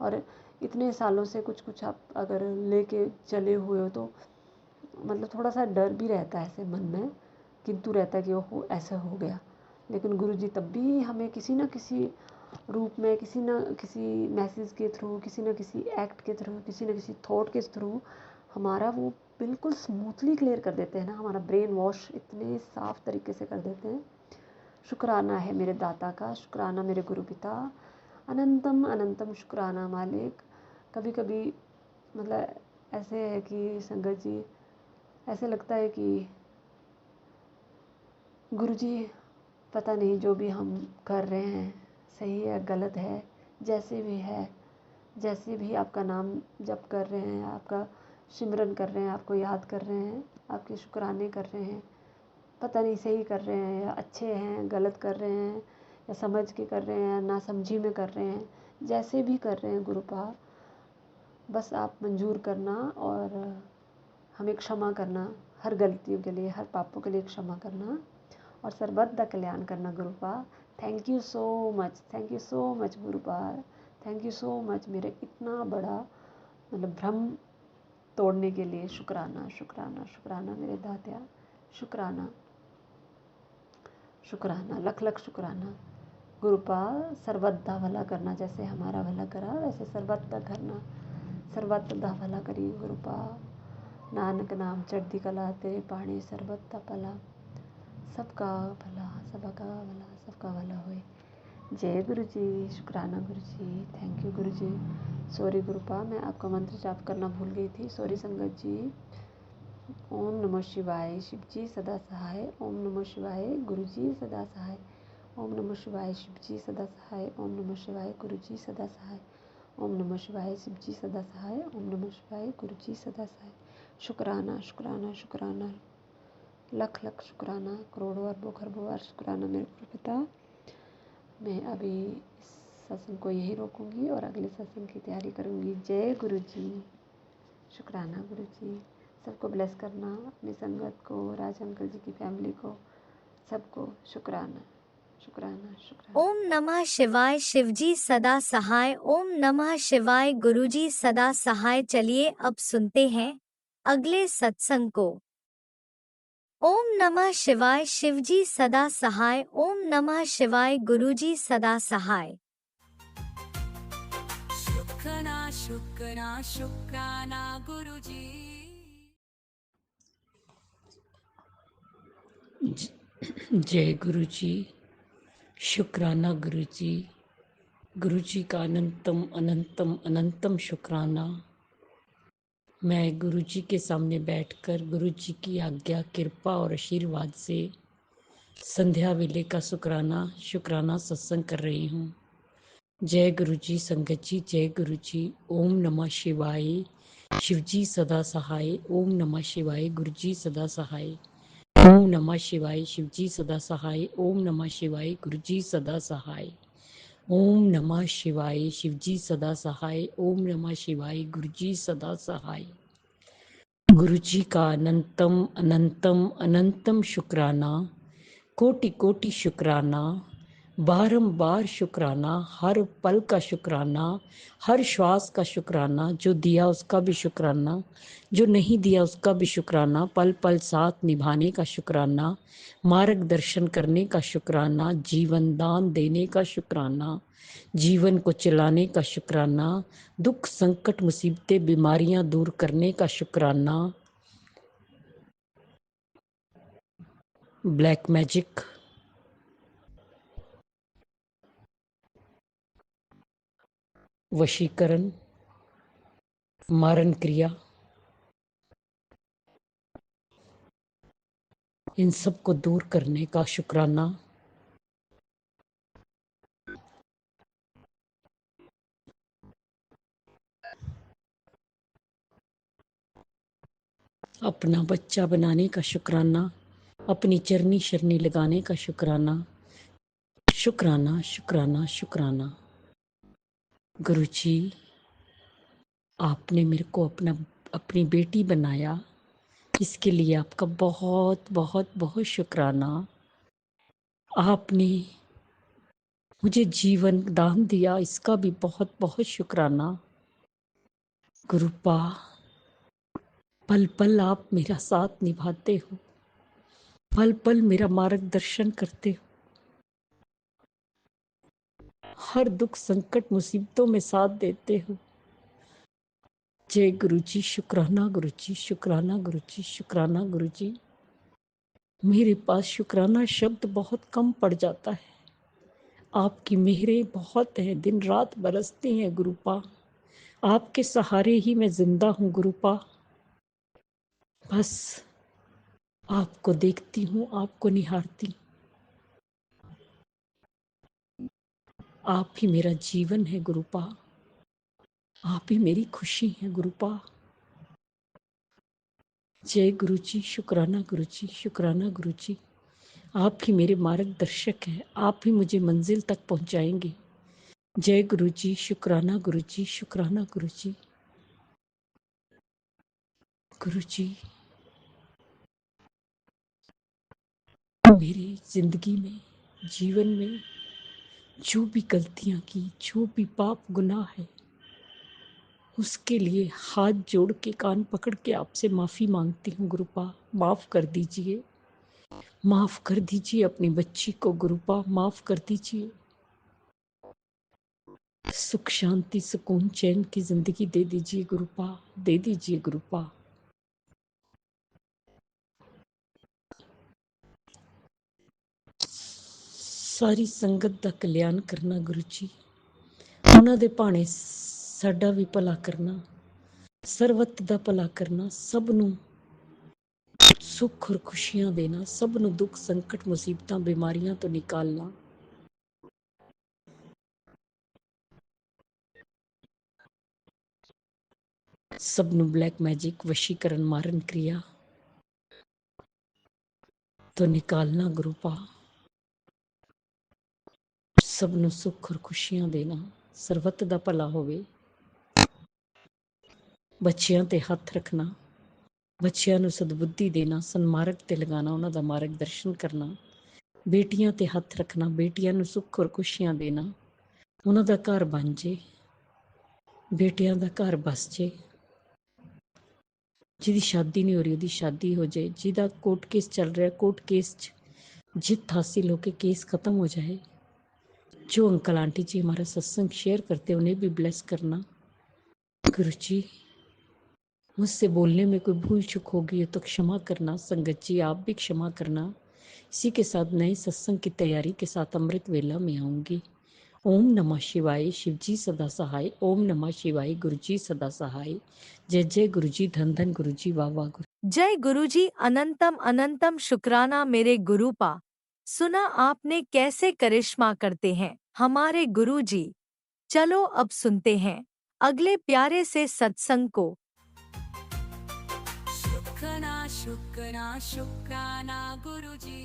और इतने सालों से कुछ कुछ आप अगर लेके चले हुए हो तो मतलब थोड़ा सा डर भी रहता है ऐसे मन में, किंतु रहता है कि ओहो ऐसा हो गया। लेकिन गुरुजी तब भी हमें किसी न किसी रूप में, किसी न किसी मैसेज के थ्रू, किसी न किसी एक्ट के थ्रू, किसी न किसी थॉट के थ्रू हमारा वो बिल्कुल स्मूथली क्लियर कर देते हैं ना, हमारा ब्रेन वॉश इतने साफ तरीके से कर देते हैं। शुक्राना है मेरे दाता का, शुक्राना मेरे गुरु पिता, अनंतम अनंतम शुक्राना मालिक। कभी कभी मतलब ऐसे है कि संगत जी, ऐसे लगता है कि गुरुजी पता नहीं जो भी हम कर रहे हैं सही है गलत है, जैसे भी है, जैसे भी आपका नाम जप कर रहे हैं, आपका सिमरन कर रहे हैं, आपको याद कर रहे हैं, आपके शुक्राने कर रहे हैं, पता नहीं सही कर रहे हैं या अच्छे हैं, गलत कर रहे हैं या समझ के कर रहे हैं या नासमझी में कर रहे हैं, जैसे भी कर रहे हैं गुरुपा, बस आप मंजूर करना और हमें क्षमा करना, हर गलतियों के लिए, हर पापों के लिए क्षमा करना और सर्वदा कल्याण करना Gurupa. Thank you so much, thank you so much Gurupa, thank you so much मेरे इतना बड़ा मतलब भ्रम तोड़ने के लिए। शुक्राना शुक्राना शुक्राना मेरे दात्या, शुक्राना शुक्राना, लख लख शुक्राना गुरुपा। सर्वदा भला करना, जैसे हमारा भला करा वैसे सर्वदा करना, सर्वदा भला करी गुरुपा। नानक नाम चढ़दी कला तेरे पाणी सर्वदा भला, सबका भला सबका भला सबका भला होए। जय गुरु जी, शुक्राना गुरु जी, thank you Guru ji. Sorry गुरुपा, मैं आपका मंत्र जाप करना भूल गई थी, सॉरी संगत जी। ओम नमः शिवाय, शिव जी सदा सहाय। ओम नमः शिवाय, गुरु जी सदा सहाय। ओम नमः शिवाय, शिव जी सदा सहाय। ओम नमः शिवाय, गुरु जी सदा सहाय। ओम नमः शिवाय, शिव जी सदा सहाय। ओम नमः शिवाय, गुरु जी सदा सहाय। शुक्राना शुक्राना शुक्राना, लख लख शुक्राना, करोड़ों अरबों खरबों बार शुक्राना मेरे गुरु पिता। मैं अभी इस सत्संग को यहीं रोकूंगी और अगले सत्संग की तैयारी करूंगी। जय गुरु जी, शुक्राना गुरु जी। सबको ब्लेस करना, अपनी संगत को, राज अंकल जी की फैमिली को, सबको शुक्राना शुक्राना शुक्राना। ओम नमः शिवाय, शिवजी सदा सहाय। ओम नमः शिवाय, गुरुजी सदा सहाय। चलिए अब सुनते हैं अगले सत्संग को। ओम नमः शिवाय, शिवजी सदा सहाय। ओम नमः शिवाय, गुरुजी सदा सहाय। शुक्राना शुक्राना शुक्राना गुरुजी। जय गुरु जी, शुक्राना गुरु जी। गुरु जी का अनंतम अनंतम अनंतम शुक्राना। मैं गुरु जी के सामने बैठकर गुरु जी की आज्ञा, कृपा और आशीर्वाद से संध्या वेले का शुक्राना सत्संग कर रही हूँ। जय गुरु जी संगत जी, जय गुरु जी। ओम नमः शिवाय, शिव जी सदा सहाय। ओम नमः शिवाय, गुरु जी सदा सहाय। ओम नमः शिवाय, शिव जी सदा सहाय। ओम नमः शिवाय, गुरु जी सदा सहाय। ओम नमः शिवाय, शिव जी सदा सहाय। ओम नमः शिवाय, गुरु जी सदा सहाय। गुरु जी का अनंतम अनंतम अनंतम शुक्राना, कोटि कोटि शुक्राना, बारंबार शुक्राना, हर पल का शुक्राना, हर श्वास का शुक्राना, जो दिया उसका भी शुक्राना, जो नहीं दिया उसका भी शुक्राना, पल पल साथ निभाने का शुक्राना, मार्गदर्शन करने का शुक्राना, जीवन दान देने का शुक्राना, जीवन को चलाने का शुक्राना, दुख संकट मुसीबतें बीमारियां दूर करने का शुक्राना, ब्लैक मैजिक, वशीकरण, मारण क्रिया, इन सब को दूर करने का शुक्राना, अपना बच्चा बनाने का शुक्राना, अपनी चरनी शरनी लगाने का शुक्राना, शुक्राना शुक्राना शुक्राना। गुरु जी, आपने मेरे को अपनी बेटी बनाया, इसके लिए आपका बहुत बहुत बहुत शुक्राना। आपने मुझे जीवन दान दिया, इसका भी बहुत बहुत शुक्राना। गुरुपा, पल पल आप मेरा साथ निभाते हो, पल पल मेरा मार्गदर्शन करते हो, हर दुख संकट मुसीबतों में साथ देते हो। जय गुरुजी, शुक्राना गुरुजी, शुक्राना गुरुजी, शुक्राना गुरुजी। मेरे पास शुक्राना शब्द बहुत कम पड़ जाता है। आपकी मेहरें बहुत हैं, दिन रात बरसती हैं गुरुपा। आपके सहारे ही मैं जिंदा हूँ गुरुपा। बस आपको देखती हूँ, आपको निहारती। आप ही मेरा जीवन है गुरुपा, आप ही मेरी खुशी है गुरुपा। जय गुरुजी, शुक्राना गुरुजी, शुक्राना गुरुजी। आप ही मेरे मार्गदर्शक हैं, आप ही मुझे मंजिल तक पहुंचाएंगे। जय गुरुजी, शुक्राना गुरुजी, शुक्राना गुरुजी। गुरुजी, मेरी जिंदगी में, जीवन में जो भी गलतियां की, जो भी पाप गुनाह है, उसके लिए हाथ जोड़ के, कान पकड़ के आपसे माफ़ी मांगती हूँ गुरुपा। माफ़ कर दीजिए, माफ़ कर दीजिए अपनी बच्ची को गुरुपा, माफ़ कर दीजिए। सुख शांति सुकून चैन की जिंदगी दे दीजिए गुरुपा, दे दीजिए गुरुपा। सारी संगत ਦਾ ਕਲਿਆਣ ਕਰਨਾ ਗੁਰੂ ਜੀ, ਉਹਨਾਂ ਦੇ ਭਾਣੇ ਸਾਡਾ ਵੀ ਭਲਾ ਕਰਨਾ, ਸਰਬੱਤ ਦਾ ਭਲਾ ਕਰਨਾ, ਸਭ ਨੂੰ ਸੁੱਖ ਔਰ ਖੁਸ਼ੀਆਂ ਦੇਣਾ, ਸਭ ਨੂੰ ਦੁੱਖ ਸੰਕਟ ਮੁਸੀਬਤਾਂ ਬਿਮਾਰੀਆਂ ਤੋਂ ਨਿਕਾਲਣਾ। ਸਭ ਨੂੰ ਬਲੈਕ ਮੈजिक ਵਸ਼ੀਕਰਨ ਮਾਰਨ क्रिया ਤੋਂ ਨਿਕਾਲਣਾ ਗੁਰੂਪਾ। ਸਭ ਨੂੰ ਸੁੱਖ ਔਰ ਖੁਸ਼ੀਆਂ ਦੇਣਾ, ਸਰਬੱਤ ਦਾ ਭਲਾ ਹੋਵੇ। ਬੱਚਿਆਂ ਤੇ ਹੱਥ ਰੱਖਣਾ, ਬੱਚਿਆਂ ਨੂੰ ਸਦਬੁੱਧੀ ਦੇਣਾ, ਸਨਮਾਰਗ ਤੇ ਲਗਾਣਾ, ਉਹਨਾਂ ਦਾ ਮਾਰਗਦਰਸ਼ਨ ਕਰਨਾ। ਬੇਟੀਆਂ ਤੇ ਹੱਥ ਰੱਖਣਾ, ਬੇਟੀਆਂ ਨੂੰ ਸੁੱਖ ਔਰ ਖੁਸ਼ੀਆਂ ਦੇਣਾ, ਉਹਨਾਂ ਦਾ ਘਰ ਬਣ ਜੇ, ਬੇਟਿਆਂ ਦਾ ਘਰ ਬਸ ਜੇ। ਜਿਹਦੀ ਸ਼ਾਦੀ ਨਹੀਂ ਹੋ ਰਹੀ ਉਹਦੀ ਸ਼ਾਦੀ ਹੋ ਜਾਏ, ਜਿਹਦਾ ਕੋर्ट केस ਚੱਲ ਰਿਹਾ कोर्ट केस 'ਚ जित हासिल होके केस ख़त्म हो जाए। जो अंकल आंटी जी हमारा सत्संग शेयर करते उन्हें भी ब्लेस करना गुरु जी। मुझसे बोलने में कोई भूल चूक होगी है तो क्षमा करना। संगत जी आप भी क्षमा करना। इसी के साथ नए सत्संग की तैयारी के साथ अमृत वेला में आऊँगी। ओम नमः शिवाय, शिव जी सदा सहाय। ओम नमः शिवाय, गुरु जी सदा सहाय। जय जय गुरु जी, धन धन गुरु जी, वाह वाह गुरु। जय गुरुजी, अनंतम अनंतम शुक्राना मेरे गुरुपा। सुना आपने कैसे करिश्मा करते हैं हमारे गुरुजी। चलो अब सुनते हैं अगले प्यारे से सत्संग को। शुक्राना शुक्राना शुक्राना गुरुजी।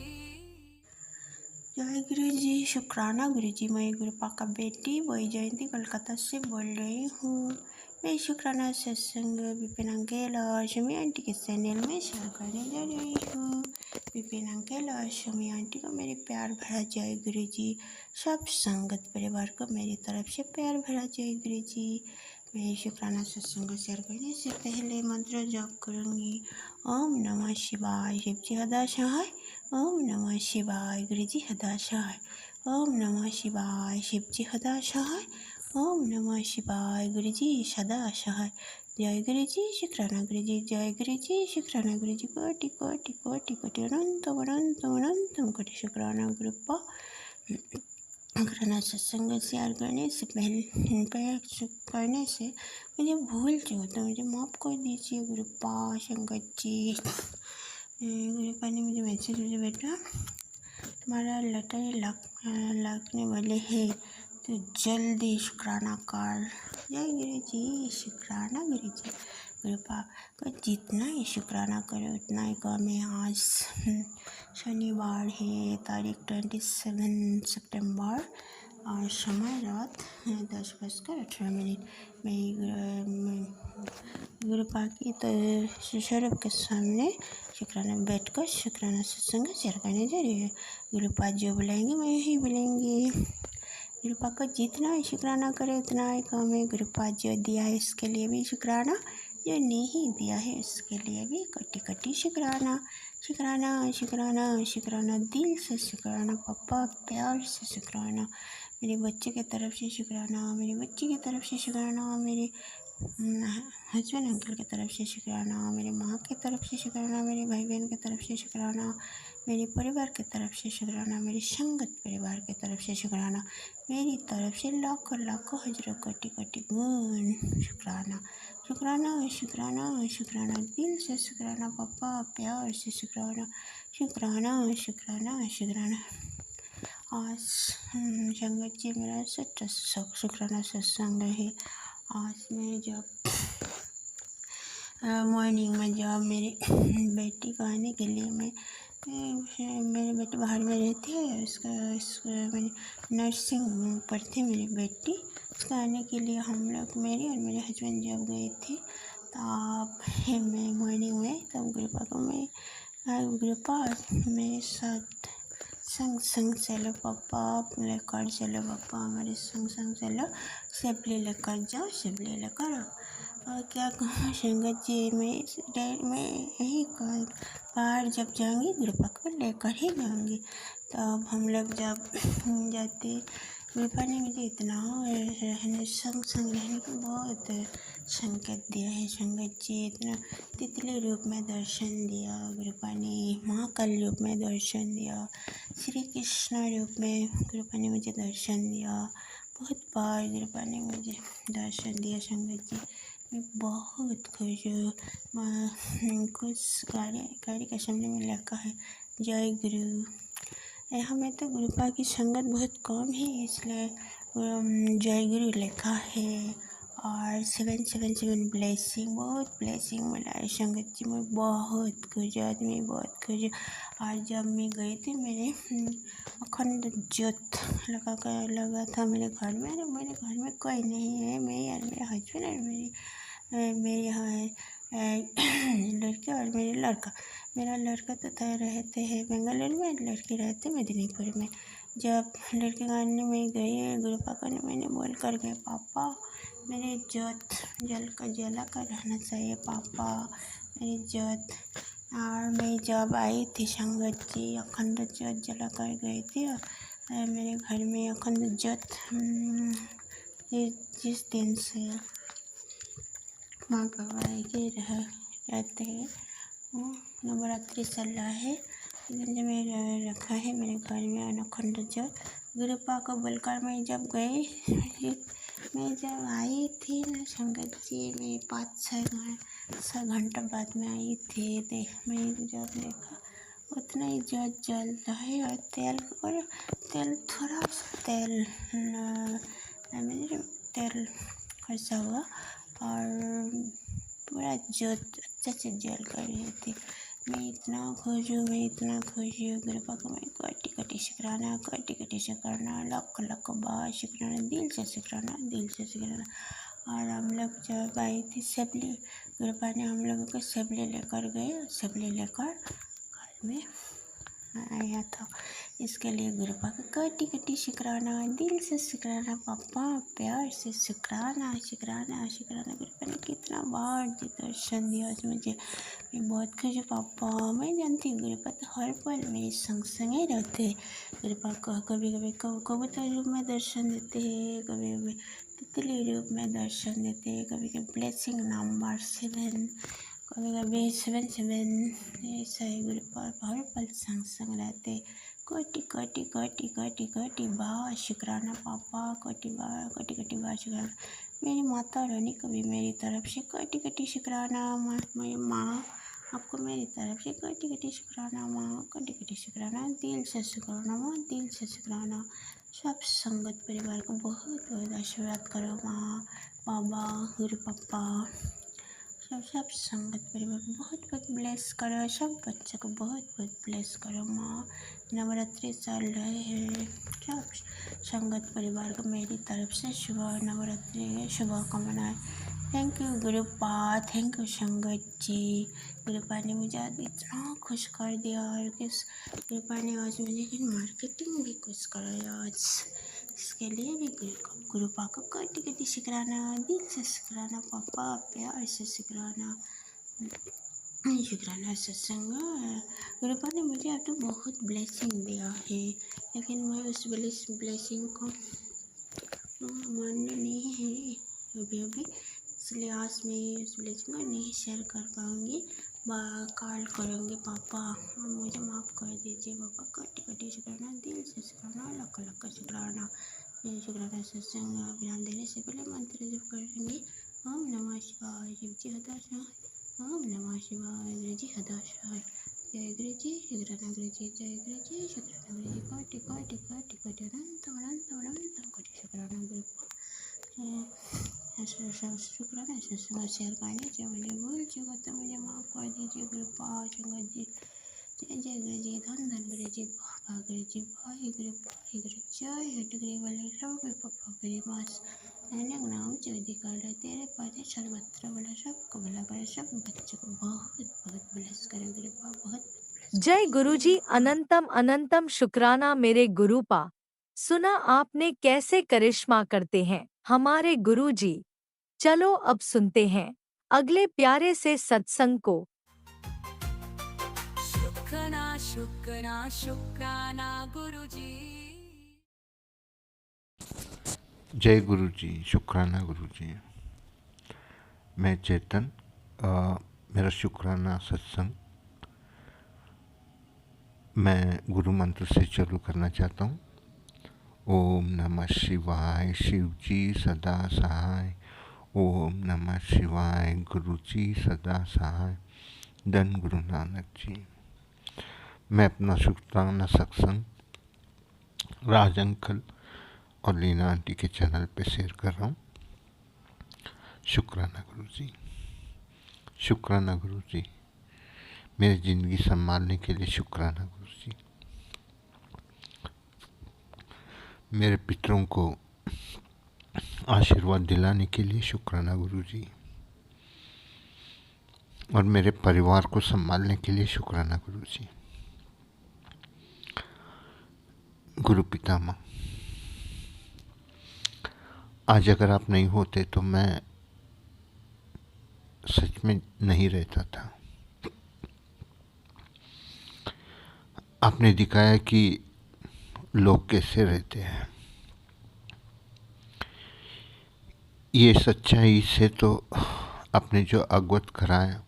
जय गुरु जी, शुक्राना गुरु जी। मैं गुरुपा का बेटी वही जयंती कोलकाता से बोल रही हूँ। मैं शुक्राना सत्संग विपिन अंकल और शमी आंटी के चैनल में शेयर करने जा रही हूँ। विपिन अंकल और शमी आंटी को मेरे प्यार भरा जय गुरु जी। सब संगत परिवार को मेरी तरफ से प्यार भरा जय गुरु जी। मैं शुक्राना सत्संग को शेयर करने से पहले मंत्र जाप करूँगी। ओम नमः शिवाय, शिव जी हदा सहाय। ओम नमः शिवाय, गुरु जी हदा सहाय। ओम नमः शिवाय, शिव जी हदा सहाय। ओम नमः शिवाय, गुरु जी सदा सहाय। जय गुरु जी, शुक्राना गुरु जी। जय गुरु जी, शुक्राना गुरु जी। कोटि कोटि कोटि कोटि अनंतम अनंतम अनंतम कोटि शुक्राना गुरुपा। शुक्राना सत्संग शेयर करने से करने से मुझे भूल जो होता है मुझे माफ़ कर दीजिए गुरुपा। संगत जी, गुरुपा ने मुझे मैसेज मुझे बेटा तुम्हारा लॉटरी लगने वाले है तो जल्दी शुक्राना कर। जय गुरु जी, शुक्राना गुरु जी। गुरुपा को जितना ही शुक्राना करो उतना ही कम है। आज शनिवार है, तारीख 27 सितंबर और समय रात 10:18। मैं गुरुपा की तो स्वरूप के सामने शुक्राना बैठकर शुक्राना सत्संग शेयर करने जा रही है। गुरुपा जो बुलाएंगे मैं ही बोलेंगी। गुरुपा को जितना शुक्राना करे उतना ही कम है। गुरुपा जो दिया है इसके लिए भी शुक्राना, जो नहीं दिया है उसके लिए भी कोटि कोटि शुक्राना। शुक्राना शुक्राना शुक्राना, दिल से शुक्राना पापा, प्यार से शुक्राना। मेरे बच्चे की तरफ से शुक्राना, मेरी बच्ची की तरफ से शुक्राना, मेरे हस्बैंड अंकल की तरफ से शुक्राना, मेरे माँ की तरफ से शुक्राना, मेरे भाई बहन की तरफ से शुक्राना, मेरे परिवार की तरफ से शुक्राना, मेरी संगत परिवार की तरफ से शुक्राना, मेरी तरफ से लाखों लाखों हजारों कोटि कोटि गुण शुक्राना। शुक्राना शुक्राना शुक्राना, दिल से शुक्राना पापा, प्यार से शुक्राना। शुक्राना शुक्राना शुक्राना। आज संगत जी मेरा शुक्राना सत्संग है। आज मैं जब मॉर्निंग में जब मेरी बेटी को आने के लिए मेरी बेटी बाहर में रहती है, उसका मैंने नर्सिंग पढ़ती मेरी बेटी, उसका आने के लिए हम लोग मेरे और मेरे हस्बैंड जब गए थे तब मैं मॉर्निंग में तब गुरुपा मेरे साथ संग चलो पापा, लेकर चलो पापा, हमारे संग चलो, सिपली लेकर जाओ, सिपली लेकर आओ। और क्या कहूँ संगत जी, मैं यही बाहर जब जाऊँगी गुरुपा को लेकर ही जाऊँगी। तब हम लोग जब जाते गुरुपा ने मुझे इतना संग रहने को बहुत संकेत दिया है संगत जी। इतना तितली रूप में दर्शन दिया गुरुपा ने, महाकाल रूप में दर्शन दिया, श्री कृष्ण रूप में गुरुपा ने मुझे दर्शन दिया। बहुत बार गुरुपा ने मुझे दर्शन दिया संगत जी। मैं बहुत खुश हूँ। कुछ गाड़ी के सामने में लिखा है जय गुरु। यहाँ में तो गुरुपा की संगत बहुत कम है, इसलिए जय गुरु लिखा है। और 777 ब्लेसिंग, बहुत ब्लेसिंग मिला है संगत जी। मैं बहुत खुश आदमी, बहुत खुश। और जब मैं गई थी मेरे अखंड ज्योत लगा था मेरे घर में, और मेरे घर में कोई नहीं है, मैं और मेरे हस्बैंड और मेरे यहाँ लड़के और मेरे लड़का। मेरा लड़का तो रहते हैं बेंगलुरु में, लड़के रहते मेदिनीपुर में। जब लड़के गाने में गए गुरुपा को मैंने बोल कर गए पापा मेरी ज्योत जला कर रहना चाहिए पापा, मेरी ज्योत। और मैं जब आई थी संगत जी, अखंड ज्योत जला कर गई थी और मेरे घर में अखंड ज्योत जिस दिन से माँ गवाई के रहते हैं, नवरात्रि चल रहा है, मैं रखा है मेरे घर में अखंड ज्योत। गुरुपा को बोलकर मैं जब आई थी ना संगत जी, मैं 5-6 घंटा बाद में आई थी। मैं जब देखा उतना ही ज्योत जल रहा है और तेल थोड़ा सा तेल खर्चा हुआ और पूरा ज्योत अच्छे से जल कर रही थी। मैं इतना खुश हूँ गुरुपा को मैं कोटि कोटि शुक्राना, लाख बार शुक्राना, दिल से शुक्राना। और हम लोग जब आई थी सिपली, गुरुपा ने हम लोगों को सिपली लेकर गए, सिपली लेकर घर में आया था। इसके लिए गुरुपा का कोटि कोटि शुक्राना, दिल से शुक्राना पापा, प्यार से शुक्राना। गुरुपा ने कितना बार जी दर्शन दिया आज मुझे, मैं बहुत खुश हूँ पापा। मैं जानती हूँ गुरुपा तो हर पल मेरे संग ही रहते हैं। गुरुपा को कभी कबूतर रूप में दर्शन देते हैं, कभी तितली रूप में दर्शन देते हैं, कभी ब्लेसिंग नंबर 7, कभी 77। ऐसा है गुरुपा हर पल संग रहते। कोटि बार शुक्राना पापा, कोटि बार शुक्राना। मेरी माता रानी को भी मेरी तरफ से कोटि कोटि शुक्राना। मेरी माँ आपको मेरी तरफ से कोटि कोटि शुक्राना माँ, कोटि कोटि शुक्राना, दिल से शुक्राना माँ, दिल से शुक्राना। सब संगत परिवार को बहुत बहुत आशीर्वाद करो माँ, बाबा, गुरु पापा, सब संगत परिवार को बहुत बहुत ब्लेस करो, सब बच्चों को बहुत बहुत ब्लेस करो माँ। नवरात्रि चल रहे हैं, सब संगत परिवार को मेरी तरफ से शुभ नवरात्रि शुभकामनाएं। थैंक यू गुरुपा, थैंक यू संगत जी। गुरुपा ने मुझे आज इतना खुश कर दिया और गुरुपा ने आज मुझे मार्केटिंग भी कुछ कराया आज। उसके लिए भी गुरुपा को कोटि कोटि शुक्राना, दिल से शुक्राना पापा, प्यार से शुक्राना। शुक्राना सत्संग। गुरुपा ने मुझे अब तो बहुत ब्लेसिंग दिया है, लेकिन मैं उस ब्लेसिंग को मानने नहीं है अभी, इसलिए आज मैं उस ब्लेसिंग को नहीं शेयर कर पाऊँगी। कॉल करूँगी पापा, मुझे माफ़ कर दीजिए पापा, कोटि कोटि शुक्राना, दिल से शुक्राना, लाख लाख शुक्राना। शुक्राना सत्संग अभियान देने से पहले मंत्र जप करेंगे। ओम नमः शिवाय, शिव जी हदाशाय। ओम नमः शिवाय, गुरु जी हदाशाय। जय गुरु जी, शुक्राना गुरु जी, जय गुरु जी, शुक्राना गुरु जी, कोटि कोटि कोटि कोटि अनंत अनंत अनंत कोटि शुक्राना गुरु। शुक्राना सत्संग शेयर करने से मुझे भूल चुका तो मुझे माफ़ कर दीजिए गुरुपा। संगत जी, जय जय गुरु जी, धन धन गुरु जी, बाबा गुरु जी, भाई गुरु जय हटगरी वाले सब पप्पा गुरु मास नानक नाम चौधरी कर तेरे पाते सर्वत्र बड़ा सबको भला करे, सब बच्चों को बहुत बहुत ब्लेस करे गुरुपा, बहुत जय गुरुजी, अनंतम अनंतम शुक्राना मेरे गुरुपा। सुना आपने कैसे करिश्मा करते हैं हमारे गुरुजी। चलो अब सुनते हैं अगले प्यारे से सत्संग को। शुक्राना शुक्राना शुक्राना गुरुजी। जय गुरु जी, शुक्राना गुरु जी। मैं चेतन, मेरा शुक्राना सत्संग मैं गुरु मंत्र से चालू करना चाहता हूँ। ओम नमः शिवाय, शिव जी सदा सहाय। ओम नमः शिवाय, गुरु जी सदा सहाय। धन गुरु नानक जी। मैं अपना शुक्राना सत्संग राज अंकल और लीना आंटी के चैनल पे शेयर कर रहा हूँ। शुक्राना गुरु जी, शुक्राना गुरु जी, मेरी ज़िंदगी संभालने के लिए शुक्राना गुरु जी। मेरे पितरों को आशीर्वाद दिलाने के लिए शुक्राना गुरु जी। और मेरे परिवार को संभालने के लिए शुक्राना गुरु जी। गुरु पितामह, आज अगर आप नहीं होते तो मैं सच में नहीं रहता था। आपने दिखाया कि लोग कैसे रहते हैं। ये सच्चाई से तो आपने जो अवगत कराया,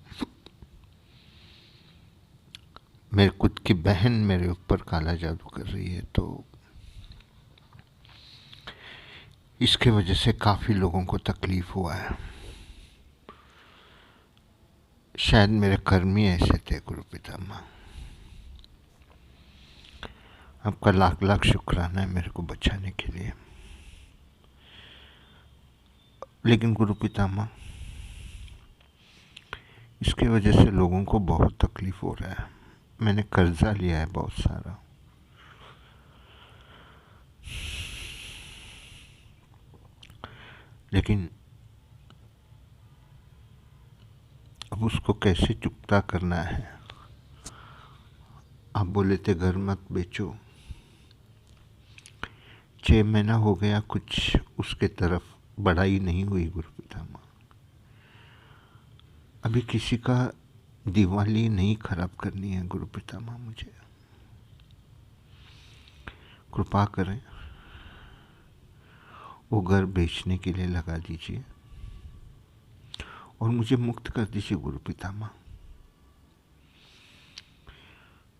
मेरे खुद की बहन मेरे ऊपर काला जादू कर रही है, तो इसके वजह से काफ़ी लोगों को तकलीफ़ हुआ है। शायद मेरे कर्म ही ऐसे थे गुरु पितामह। आपका लाख लाख शुक्राना है मेरे को बचाने के लिए। लेकिन गुरु पितामह, इसके वजह से लोगों को बहुत तकलीफ़ हो रहा है। मैंने कर्जा लिया है बहुत सारा। लेकिन अब उसको कैसे चुकता करना है। आप बोले थे घर मत बेचो। 6 महीना हो गया, कुछ उसके तरफ बढ़ाई नहीं हुई गुरु पितामह। अभी किसी का दिवाली नहीं खराब करनी है गुरु पितामह। मुझे कृपा करें, वो घर बेचने के लिए लगा दीजिए और मुझे मुक्त कर दीजिए गुरु पितामह।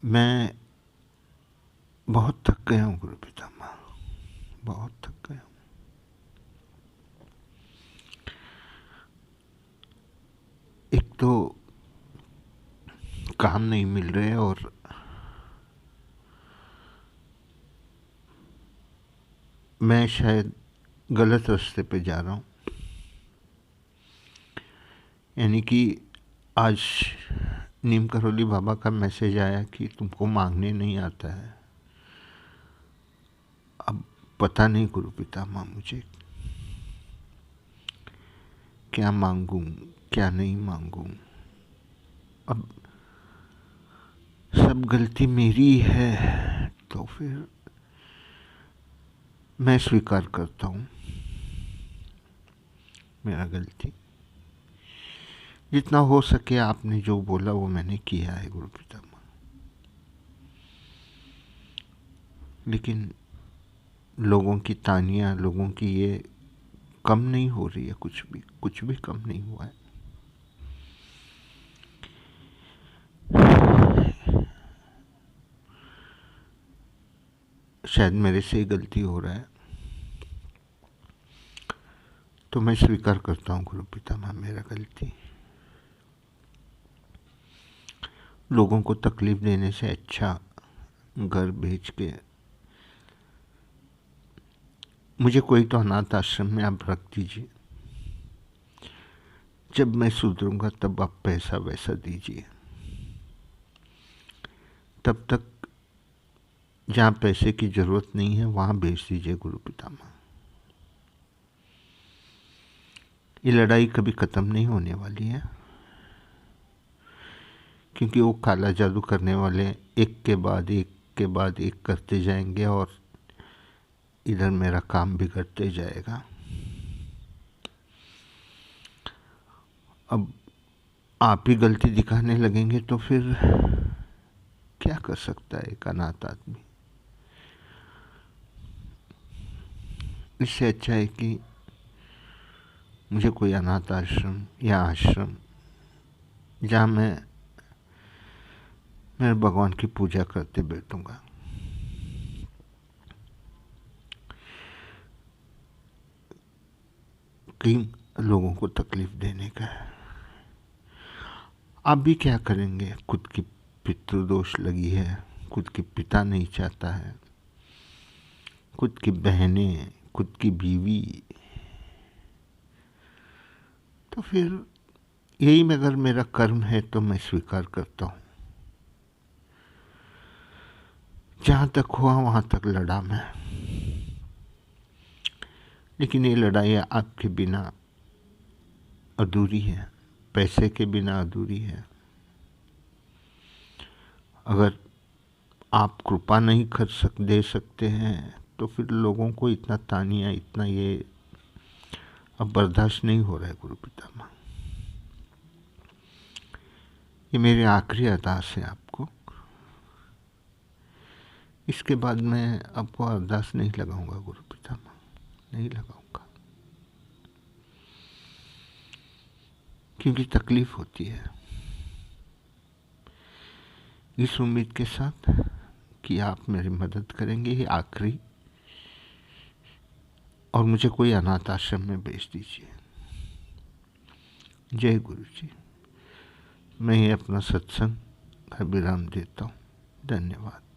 मैं बहुत थक गया हूँ गुरु पितामह, बहुत थक गया हूँ। एक तो काम नहीं मिल रहे और मैं शायद गलत रास्ते पे जा रहा हूँ। यानी कि आज नीम करोली बाबा का मैसेज आया कि तुमको मांगने नहीं आता है। अब पता नहीं गुरु पितामह मुझे क्या मांगूं, क्या नहीं मांगूं। अब सब गलती मेरी है, तो फिर मैं स्वीकार करता हूँ मेरा गलती। जितना हो सके आपने जो बोला वो मैंने किया है गुरु पितामह। लेकिन लोगों की तानियां, लोगों की ये कम नहीं हो रही है, कुछ भी कम नहीं हुआ है। शायद मेरे से ही गलती हो रहा है, तो मैं स्वीकार करता हूँ गुरु पितामह मेरा गलती। लोगों को तकलीफ देने से अच्छा घर भेज के मुझे कोई तो अनाथ आश्रम में आप रख दीजिए। जब मैं सुधरूंगा तब आप पैसा वैसा दीजिए। तब तक जहाँ पैसे की जरूरत नहीं है वहाँ भेज दीजिए गुरु पितामह। ये लड़ाई कभी खत्म नहीं होने वाली है, क्योंकि वो काला जादू करने वाले एक के बाद एक करते जाएंगे और इधर मेरा काम बिगड़ते जाएगा। अब आप ही गलती दिखाने लगेंगे तो फिर क्या कर सकता है एक अनाथ आदमी। इससे अच्छा है कि मुझे कोई अनाथ आश्रम या आश्रम जहाँ मैं मेरे भगवान की पूजा करते बैठूंगा। कई लोगों को तकलीफ देने का है। आप भी क्या करेंगे? खुद की पितृदोष लगी है, खुद की पिता नहीं चाहता है, खुद की बहनें, खुद की बीवी, तो फिर यही अगर मेरा कर्म है तो मैं स्वीकार करता हूँ। जहाँ तक हुआ वहाँ तक लड़ा मैं, लेकिन ये लड़ाई आपके बिना अधूरी है, पैसे के बिना अधूरी है। अगर आप कृपा नहीं दे सकते हैं तो फिर लोगों को इतना तानिया, इतना ये अब बर्दाश्त नहीं हो रहा है गुरु पितामह। ये मेरी आखिरी अरदास है आपको। इसके बाद मैं आपको अरदास नहीं लगाऊंगा गुरु पितामह, नहीं लगाऊंगा, क्योंकि तकलीफ होती है। इस उम्मीद के साथ कि आप मेरी मदद करेंगे, ये आखिरी, और मुझे कोई अनाथ आश्रम में भेज दीजिए। जय गुरु जी। मैं ये अपना सत्संग का विराम देता हूँ। धन्यवाद।